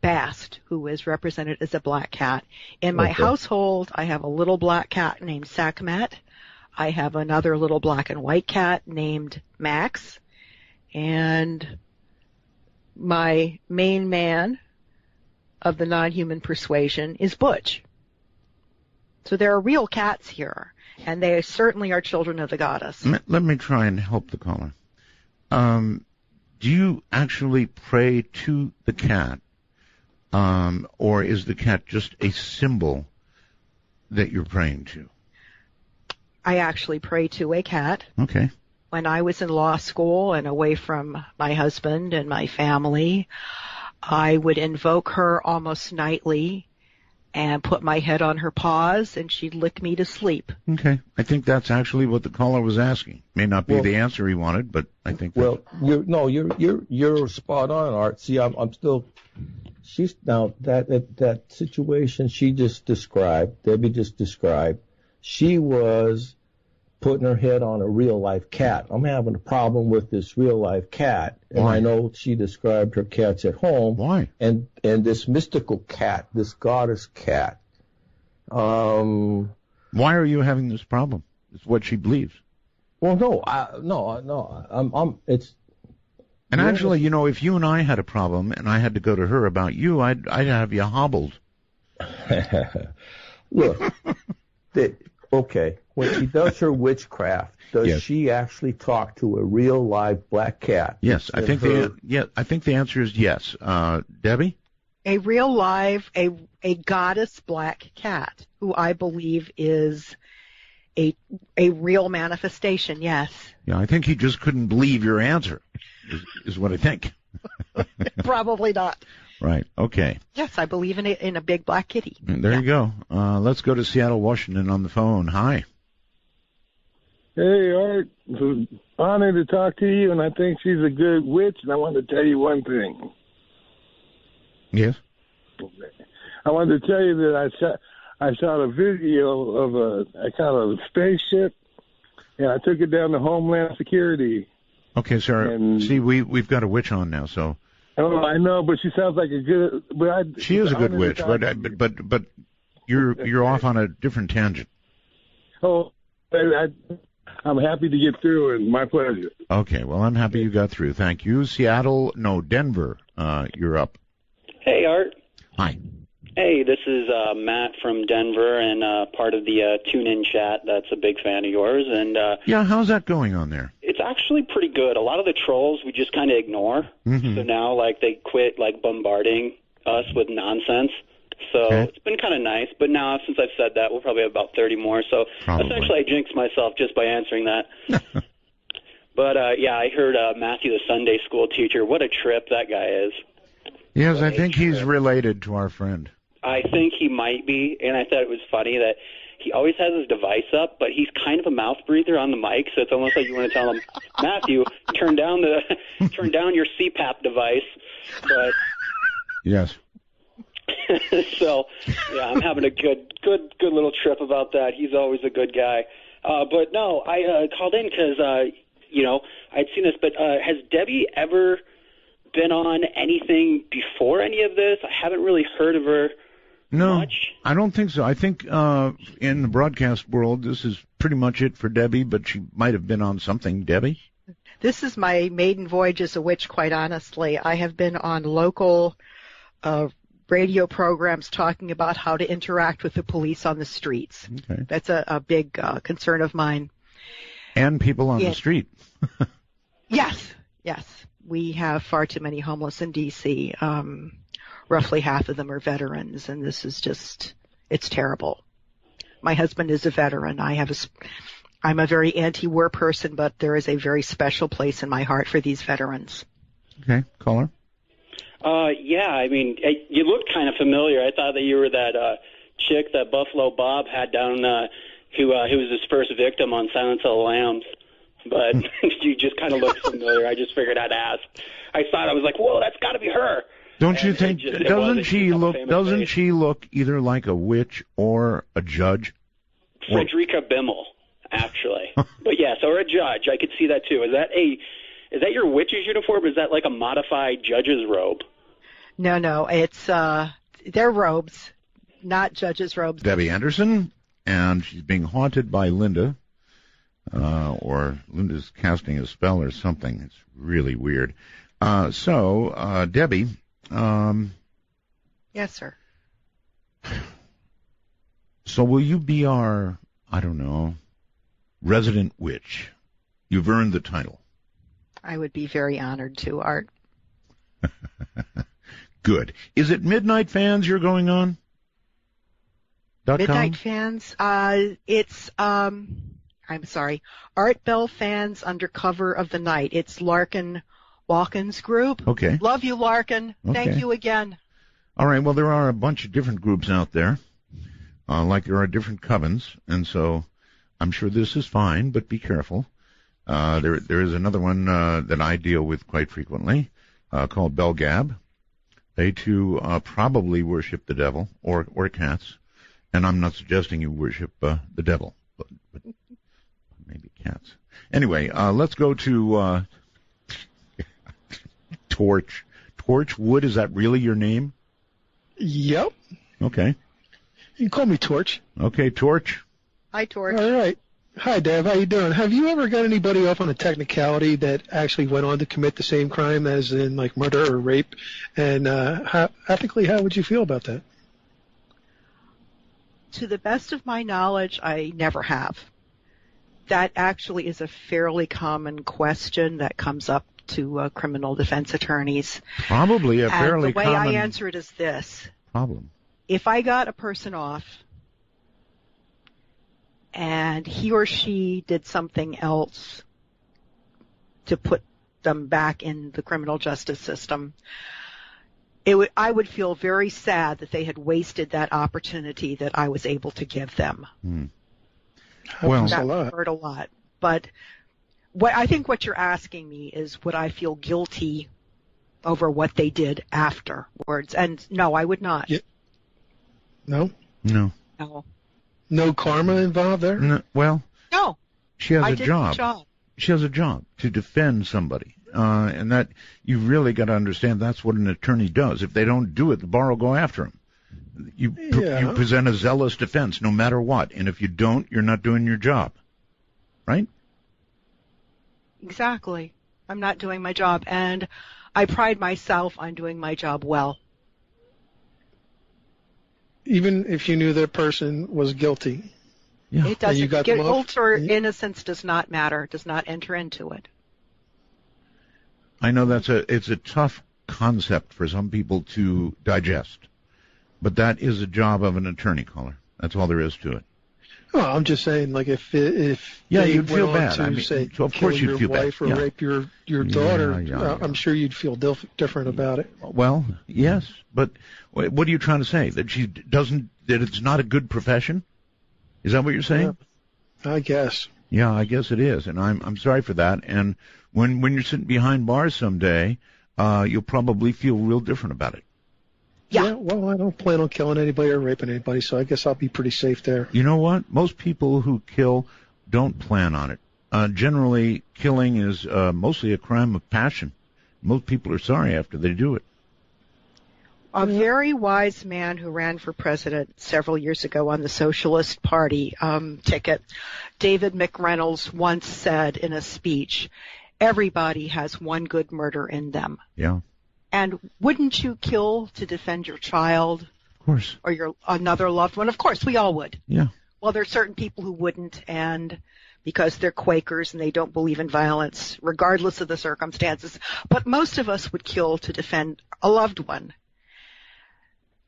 Bast, who is represented as a black cat. In my household, I have a little black cat named Sakmet. I have another little black and white cat named Max. And my main man of the non-human persuasion is Butch. So there are real cats here, and they certainly are children of the goddess. Let me try and help the caller. Do you actually pray to the cat, or is the cat just a symbol that you're praying to? I actually pray to a cat. Okay. When I was in law school and away from my husband and my family, I would invoke her almost nightly and put my head on her paws, and she'd lick me to sleep. Okay. I think that's actually what the caller was asking. May not be the answer he wanted, but I think Well, you're spot on, Art. See, I'm still... She's now that situation she just described, Debbie just described, she was putting her head on a real life cat. I'm having a problem with this real life cat, and Why? I know she described her cats at home. Why? And this mystical cat, this goddess cat. Why are you having this problem? It's what she believes. Well, no. It's. And actually, you know, if you and I had a problem and I had to go to her about you, I'd have you hobbled. Look, okay, when she does her witchcraft, does she actually talk to a real live black cat? Yes, I think the answer is yes. Debbie? A real live, a goddess black cat, who I believe is a real manifestation, yes. Yeah, I think he just couldn't believe your answer, is what I think. Probably not. Right, okay. Yes, I believe in a big black kitty. There you go. Let's go to Seattle, Washington on the phone. Hi. Hey, Art. It's an honor to talk to you, and I think she's a good witch, and I want to tell you one thing. Yes? I wanted to tell you that I shot a video of a kind of spaceship, and I took it down to Homeland Security. Okay, sir. See, we've got a witch on now, so... Oh, I know, but she sounds like a good... She is a good witch, but you're off on a different tangent. Oh, I'm happy to get through, and my pleasure. Okay, well, I'm happy you got through. Thank you. Denver, you're up. Hey, Art. Hi. Hey, this is Matt from Denver and part of the tune-in chat. That's a big fan of yours. And yeah, how's that going on there? It's actually pretty good. A lot of the trolls we just kind of ignore. Mm-hmm. So now, they quit, bombarding us with nonsense. So It's been kind of nice. But now, since I've said that, we'll probably have about 30 more. So essentially, I jinxed myself just by answering that. But, yeah, I heard Matthew, the Sunday school teacher. What a trip that guy is. Yes, I think he's related to our friend. I think he might be, and I thought it was funny that he always has his device up, but he's kind of a mouth breather on the mic, so it's almost like you want to tell him, Matthew, turn down your CPAP device. But yes. So yeah, I'm having a good little trip about that. He's always a good guy. But no, I called in because I'd seen this. But has Debbie ever been on anything before any of this? I haven't really heard of her. No, much. I don't think so. I think in the broadcast world, this is pretty much it for Debbie, but she might have been on something. Debbie? This is my maiden voyage as a witch, quite honestly. I have been on local radio programs talking about how to interact with the police on the streets. Okay. That's a big concern of mine. And people on the street. Yes. We have far too many homeless in D.C. Roughly half of them are veterans, and this is it's terrible. My husband is a veteran. I'm a very anti-war person, but there is a very special place in my heart for these veterans. Okay, caller. Yeah, I mean, you looked kind of familiar. I thought that you were that chick that Buffalo Bob had down, who was his first victim on Silence of the Lambs. But you just kind of looked familiar. I just figured I'd ask. I thought, I was like, whoa, that's got to be her. Don't you think? Doesn't she face. look either like a witch or a judge? Frederica Bimmel, actually. But yes, or a judge. I could see that too. Is that your witch's uniform? Or is that like a modified judge's robe? No, it's they're robes, not judges' robes. Debbie Anderson, and she's being haunted by Linda, or Linda's casting a spell or something. It's really weird. So, Debbie. Yes, sir. So will you be our, I don't know, resident witch? You've earned the title. I would be very honored to, Art. Good. Is it Midnight Fans you're going on? Midnight Fans? It's, I'm sorry, Art Bell Fans under cover of the night. It's Larkin Walken's group. Okay. Love you, Larkin. Okay. Thank you again. All right. Well, there are a bunch of different groups out there, like there are different covens, and so I'm sure this is fine, but be careful. There is another one that I deal with quite frequently called Belgab. They too probably worship the devil or cats, and I'm not suggesting you worship the devil, but maybe cats. Anyway, let's go to Torch. Torch Wood, is that really your name? Yep. Okay. You can call me Torch. Okay, Torch. Hi, Torch. All right. Hi, Deb. How you doing? Have you ever got anybody off on a technicality that actually went on to commit the same crime, as in like murder or rape? And ethically, how would you feel about that? To the best of my knowledge, I never have. That actually is a fairly common question that comes up to criminal defense attorneys. Probably a fairly common. And the way I answer it is this. Problem. If I got a person off and he or she did something else to put them back in the criminal justice system, I would feel very sad that they had wasted that opportunity that I was able to give them. Well, that would hurt a lot. But I think what you're asking me is, would I feel guilty over what they did afterwards? And no, I would not. Yeah. No? No. No. No karma involved there? No, well, no. She has I a did job. The job. She has a job to defend somebody. And that you really got to understand that's what an attorney does. If they don't do it, the bar will go after them. You present a zealous defense no matter what. And if you don't, you're not doing your job. Right? Exactly. I'm not doing my job. And I pride myself on doing my job well. Even if you knew that person was guilty. Yeah. It doesn't. Guilt or innocence does not matter, does not enter into it. I know it's a tough concept for some people to digest. But that is a job of an attorney, caller. That's all there is to it. Oh, I'm just saying, like, if you'd feel bad. To, say, so of course you'd feel bad. Kill your wife or rape your daughter, I'm sure you'd feel different about it. Well, yes, but what are you trying to say? That that it's not a good profession? Is that what you're saying? Yeah, I guess. Yeah, I guess it is, and I'm sorry for that. And when you're sitting behind bars someday, you'll probably feel real different about it. Yeah, well, I don't plan on killing anybody or raping anybody, so I guess I'll be pretty safe there. You know what? Most people who kill don't plan on it. Generally, killing is mostly a crime of passion. Most people are sorry after they do it. A very wise man who ran for president several years ago on the Socialist Party ticket, David McReynolds, once said in a speech, everybody has one good murder in them. Yeah. And wouldn't you kill to defend your child? Of course. Or another loved one? Of course, we all would. Yeah. Well, there are certain people who wouldn't, and because they're Quakers and they don't believe in violence, regardless of the circumstances. But most of us would kill to defend a loved one.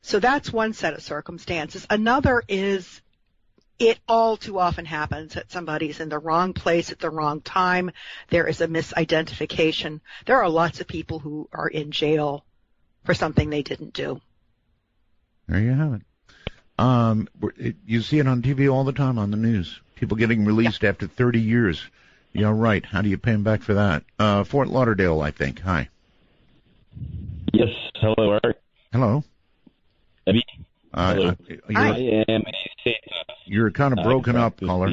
So that's one set of circumstances. Another is it all too often happens that somebody's in the wrong place at the wrong time. There is a misidentification. There are lots of people who are in jail for something they didn't do. There you have it. You see it on TV all the time on the news. People getting released after 30 years. Yeah, right. How do you pay them back for that? Fort Lauderdale, I think. Hi. Yes. Hello, Art. Hello. Hello. I am a Satanist. You're kind of broken up, caller.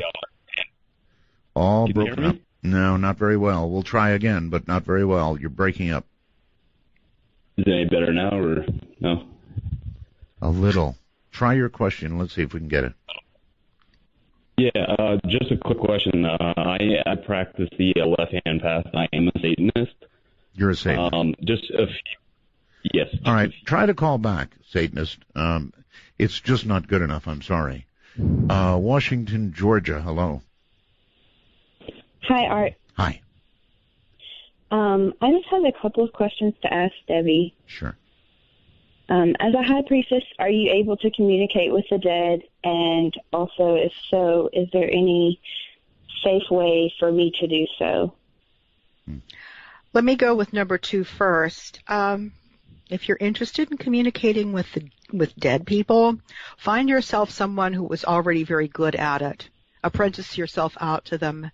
All broken up. No, not very well. We'll try again, but not very well. You're breaking up. Is it any better now, or no? A little. Try your question. Let's see if we can get it. Yeah, just a quick question. I practice the left-hand path. I am a Satanist. You're a Satanist. Yes. All right. Try to call back, Satanist. It's just not good enough. I'm sorry. Washington, Georgia. Hello. Hi, Art. Hi. I just have a couple of questions to ask Debbie. Sure. As a high priestess, are you able to communicate with the dead? And also, if so, is there any safe way for me to do so? Let me go with number 2 first. If you're interested in communicating with dead people, find yourself someone who was already very good at it. Apprentice yourself out to them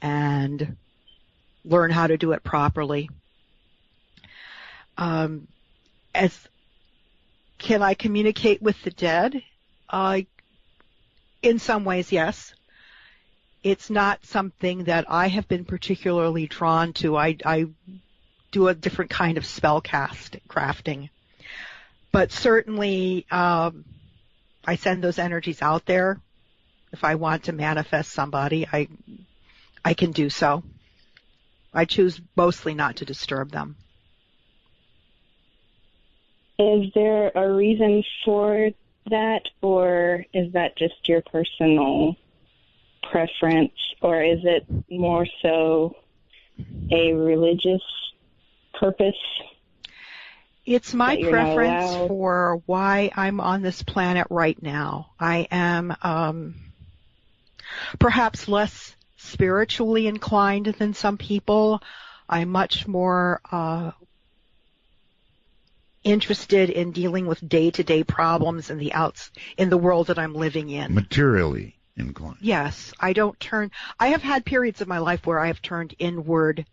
and learn how to do it properly. Can I communicate with the dead? In some ways, yes. It's not something that I have been particularly drawn to. I do a different kind of spell crafting. But certainly, I send those energies out there. If I want to manifest somebody, I can do so. I choose mostly not to disturb them. Is there a reason for that, or is that just your personal preference, or is it more so a religious purpose? It's my preference for why I'm on this planet right now. I am perhaps less spiritually inclined than some people. I'm much more interested in dealing with day-to-day problems in the world that I'm living in. Materially inclined. Yes, I have had periods of my life where I have turned inward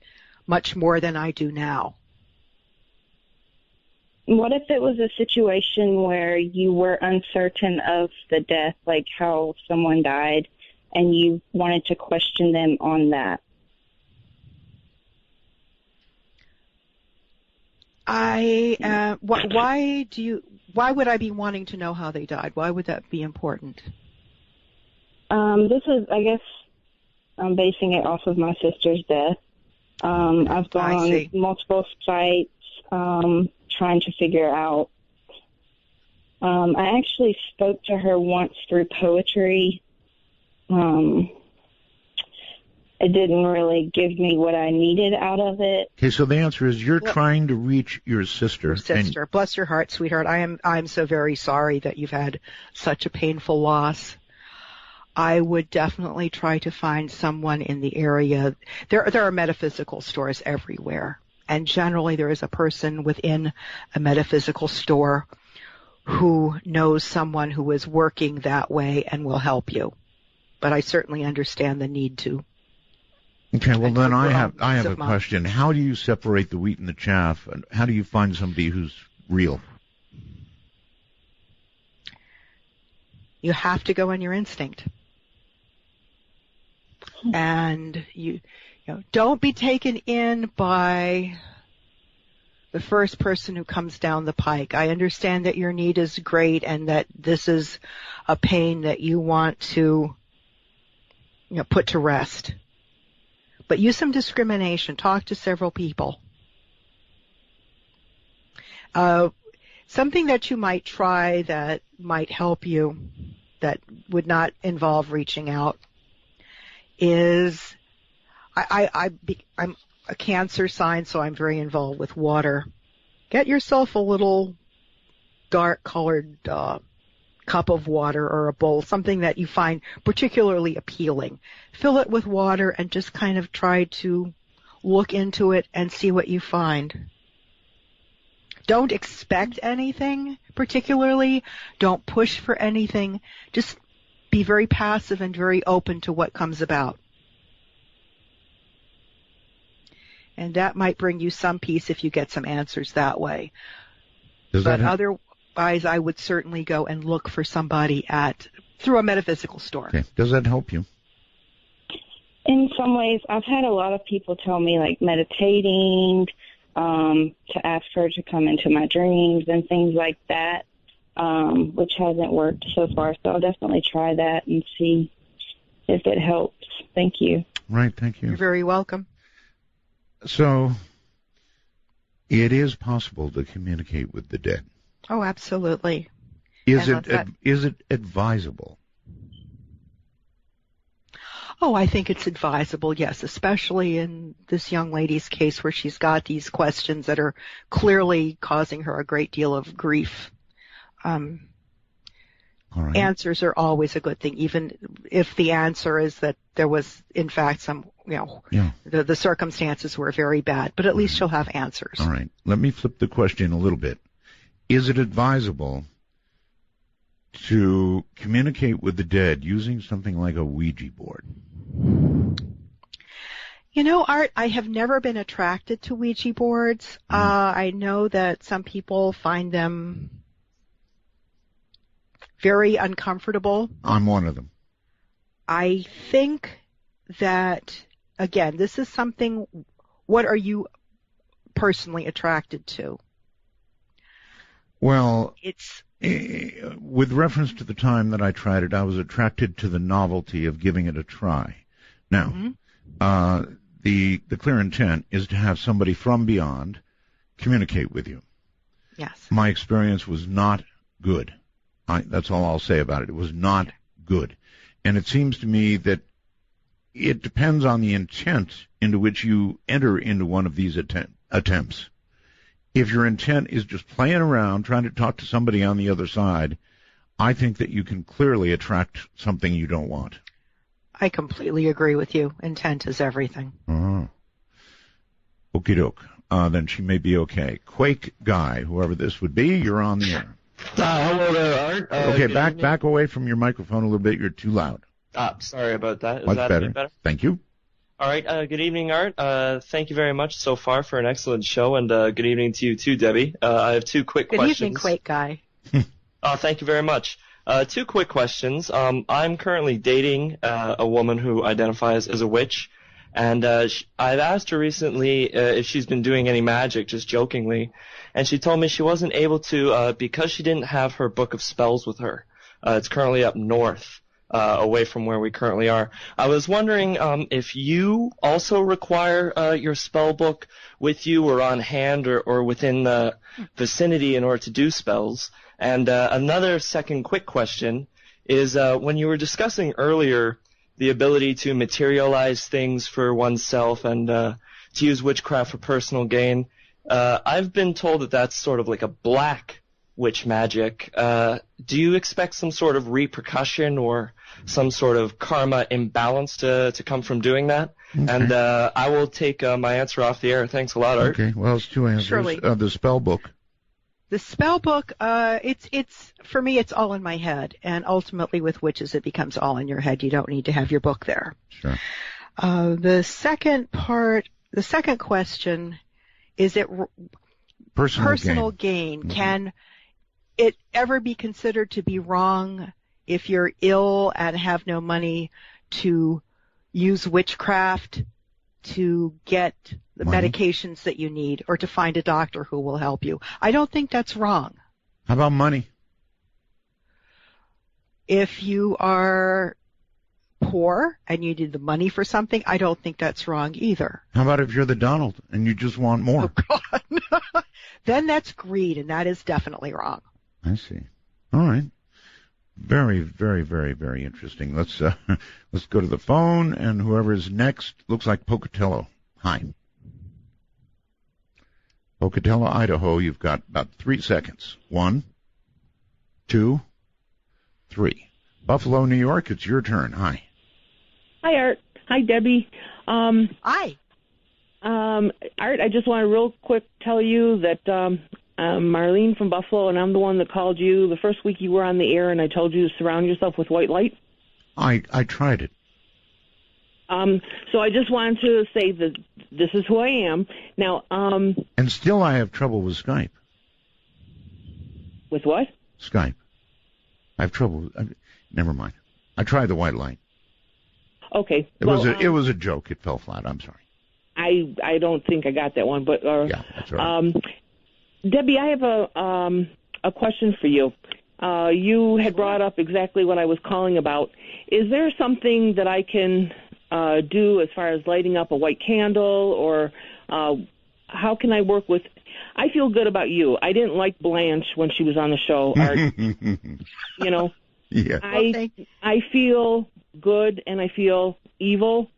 much more than I do now. What if it was a situation where you were uncertain of the death, like how someone died, and you wanted to question them on that? Why would I be wanting to know how they died? Why would that be important? This is, I guess, I'm basing it off of my sister's death. I've gone on multiple sites, trying to figure out. I actually spoke to her once through poetry. It didn't really give me what I needed out of it. Okay, so the answer is you're trying to reach your sister. Your sister. Bless your heart, sweetheart. I'm so very sorry that you've had such a painful loss. I would definitely try to find someone in the area. There are metaphysical stores everywhere, and generally there is a person within a metaphysical store who knows someone who is working that way and will help you. But I certainly understand the need to. Okay, well then I have a question. How do you separate the wheat and the chaff? And how do you find somebody who's real? You have to go on your instinct. And you don't be taken in by the first person who comes down the pike. I understand that your need is great and that this is a pain that you want to put to rest. But use some discrimination. Talk to several people. Something that you might try that might help you, that would not involve reaching out, is I'm a Cancer sign, so I'm very involved with water. Get yourself a little dark-colored cup of water or a bowl, something that you find particularly appealing. Fill it with water and just kind of try to look into it and see what you find. Don't expect anything, particularly. Don't push for anything. Just be very passive and very open to what comes about. And that might bring you some peace if you get some answers that way. Otherwise, I would certainly go and look for somebody through a metaphysical store. Okay. Does that help you? In some ways, I've had a lot of people tell me, like, meditating, to ask her to come into my dreams and things like that, which hasn't worked so far. So I'll definitely try that and see if it helps. Thank you. Right, thank you. You're very welcome. So, it is possible to communicate with the dead. Oh, absolutely. Is it advisable? Oh, I think it's advisable, yes, especially in this young lady's case where she's got these questions that are clearly causing her a great deal of grief. All right. Answers are always a good thing, even if the answer is that there was, in fact, some, the circumstances were very bad, but at least she'll have answers. All right. Let me flip the question a little bit. Is it advisable to communicate with the dead using something like a Ouija board? You know, Art, I have never been attracted to Ouija boards. I know that some people find them very uncomfortable. I'm one of them. I think that, again, this is something, what are you personally attracted to? Well, with reference to the time that I tried it, I was attracted to the novelty of giving it a try. Now, the clear intent is to have somebody from beyond communicate with you. Yes. My experience was not good. That's all I'll say about it. It was not good. And it seems to me that it depends on the intent into which you enter into one of these attempts. If your intent is just playing around, trying to talk to somebody on the other side, I think that you can clearly attract something you don't want. I completely agree with you. Intent is everything. Oh. Okie doke. Then she may be okay. Quake Guy, whoever this would be, you're on the air. Hello there, Art. Okay, back away from your microphone a little bit. You're too loud. Sorry about that. Is Much that better. any better? Thank you. All right. Good evening, Art. Thank you very much so far for an excellent show, and good evening to you too, Debbie. I have two quick questions. Good evening, Quake Guy. Thank you very much. Two quick questions. I'm currently dating a woman who identifies as a witch, and I've asked her recently if she's been doing any magic, just jokingly, and she told me she wasn't able to because she didn't have her book of spells with her. It's currently up north. Away from where we currently are. I was wondering if you also require your spell book with you or on hand or within the vicinity in order to do spells. And another second quick question is when you were discussing earlier the ability to materialize things for oneself and to use witchcraft for personal gain, I've been told that that's sort of like a black witch magic. Do you expect some sort of repercussion or some sort of karma imbalance to come from doing that? Okay. And I will take my answer off the air. Thanks a lot, Art. Okay, well, it's two answers. Surely. The spell book. The spell book, it's for me, it's all in my head, and ultimately with witches, it becomes all in your head. You don't need to have your book there. Sure. The second question, is it personal gain? Mm-hmm. Can it ever be considered to be wrong if you're ill and have no money to use witchcraft to get the medications that you need or to find a doctor who will help you? I don't think that's wrong. How about money? If you are poor and you need the money for something, I don't think that's wrong either. How about if you're the Donald and you just want more? Oh, God. Then that's greed, and that is definitely wrong. I see. All right. Very, very, very, very interesting. Let's go to the phone, and whoever is next looks like Pocatello. Hi. Pocatello, Idaho, you've got about 3 seconds. 1, 2, 3. Buffalo, New York, it's your turn. Hi. Hi, Art. Hi, Debbie. Hi. Art, I just want to real quick tell you that Marlene from Buffalo, and I'm the one that called you the first week you were on the air, and I told you to surround yourself with white light. I tried it. So I just wanted to say that this is who I am. Now, And still I have trouble with Skype. With what? Skype. I have trouble. Never mind. I tried the white light. Okay. It was a joke. It fell flat. I'm sorry. I don't think I got that one, but yeah, that's right. Debbie, I have a question for you. You had brought up exactly what I was calling about. Is there something that I can do as far as lighting up a white candle, or how can I work with? I feel good about you. I didn't like Blanche when she was on the show. You know, yeah. I feel good and I feel evil,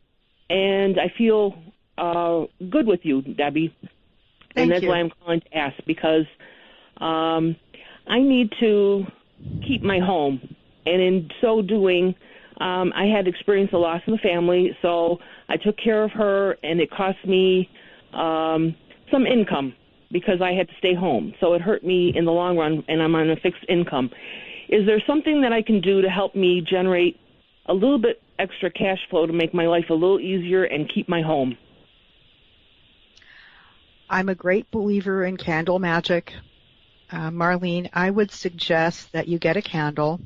and I feel good with you, Debbie. And that's why I'm calling to ask, because I need to keep my home, and in so doing, I had experienced a loss in the family, so I took care of her, and it cost me some income because I had to stay home. So it hurt me in the long run, and I'm on a fixed income. Is there something that I can do to help me generate a little bit extra cash flow to make my life a little easier and keep my home? I'm a great believer in candle magic. Marlene, I would suggest that you get a candle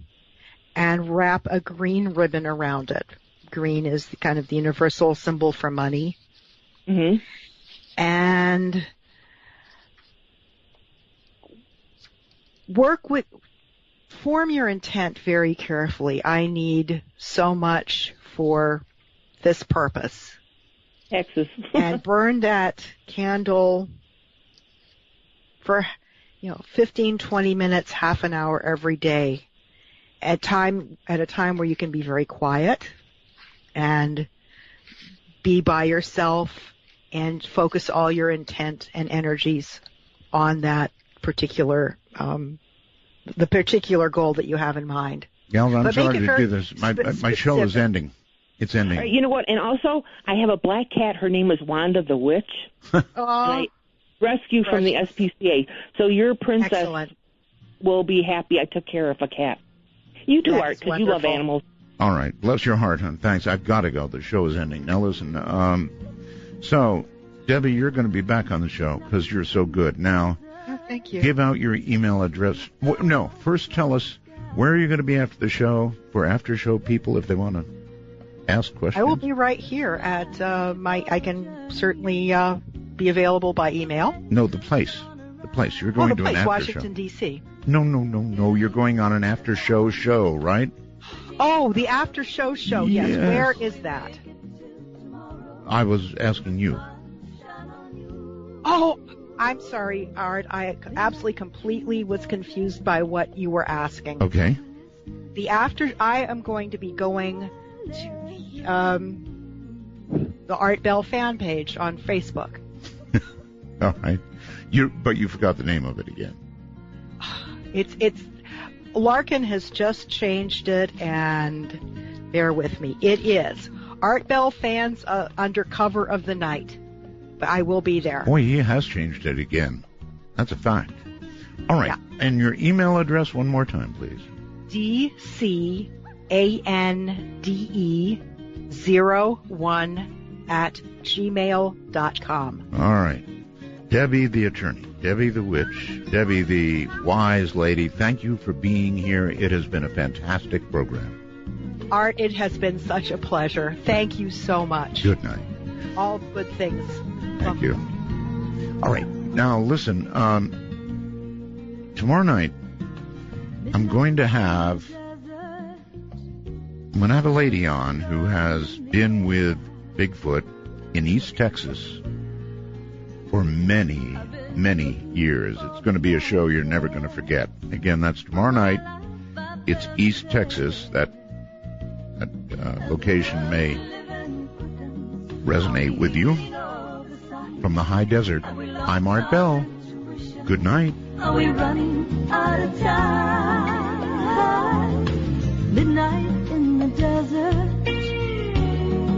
and wrap a green ribbon around it. Green is kind of the universal symbol for money. Mm-hmm. And form your intent very carefully. I need so much for this purpose. Texas. And burn that candle for 15, 20 minutes, half an hour every day at a time where you can be very quiet and be by yourself and focus all your intent and energies on that particular the particular goal that you have in mind. Gal, I'm sorry to do this. My show is ending. It's ending. You know what? And also, I have a black cat. Her name is Wanda the Witch. And I rescued from the SPCA. So your princess will be happy I took care of a cat. You too, Art, because you love animals. All right. Bless your heart, hon. Thanks. I've got to go. The show is ending. Now, listen. So, Debbie, you're going to be back on the show because you're so good. Now, thank you. Give out your email address. No, first tell us where you're going to be after the show for after-show people if they want to ask questions. I will be right here at I can certainly be available by email. No, the place. You're going to an after Washington, show. D.C. No. You're going on an after-show show, right? Oh, the after-show show. Yes. Where is that? I was asking you. Oh, I'm sorry, Art. I absolutely completely was confused by what you were asking. Okay. I am going to be going to the Art Bell fan page on Facebook. All right. But you forgot the name of it again. It's Larkin has just changed it, and bear with me. It is Art Bell Fans Under Cover of the Night. But I will be there. Boy, he has changed it again. That's a fact. All right. Yeah. And your email address one more time, please. DCANDE01@gmail.com. All right. Debbie the attorney, Debbie the witch, Debbie the wise lady, thank you for being here. It has been a fantastic program. Art, it has been such a pleasure. Thank you so much. Good night. All good things. Thank you. All right. Now, listen, tomorrow night, I'm going to have a lady on who has been with Bigfoot in East Texas for many, many years. It's going to be a show you're never going to forget. Again, that's tomorrow night. It's East Texas. That location may resonate with you. From the high desert, I'm Art Bell. Good night. Are we running out of time?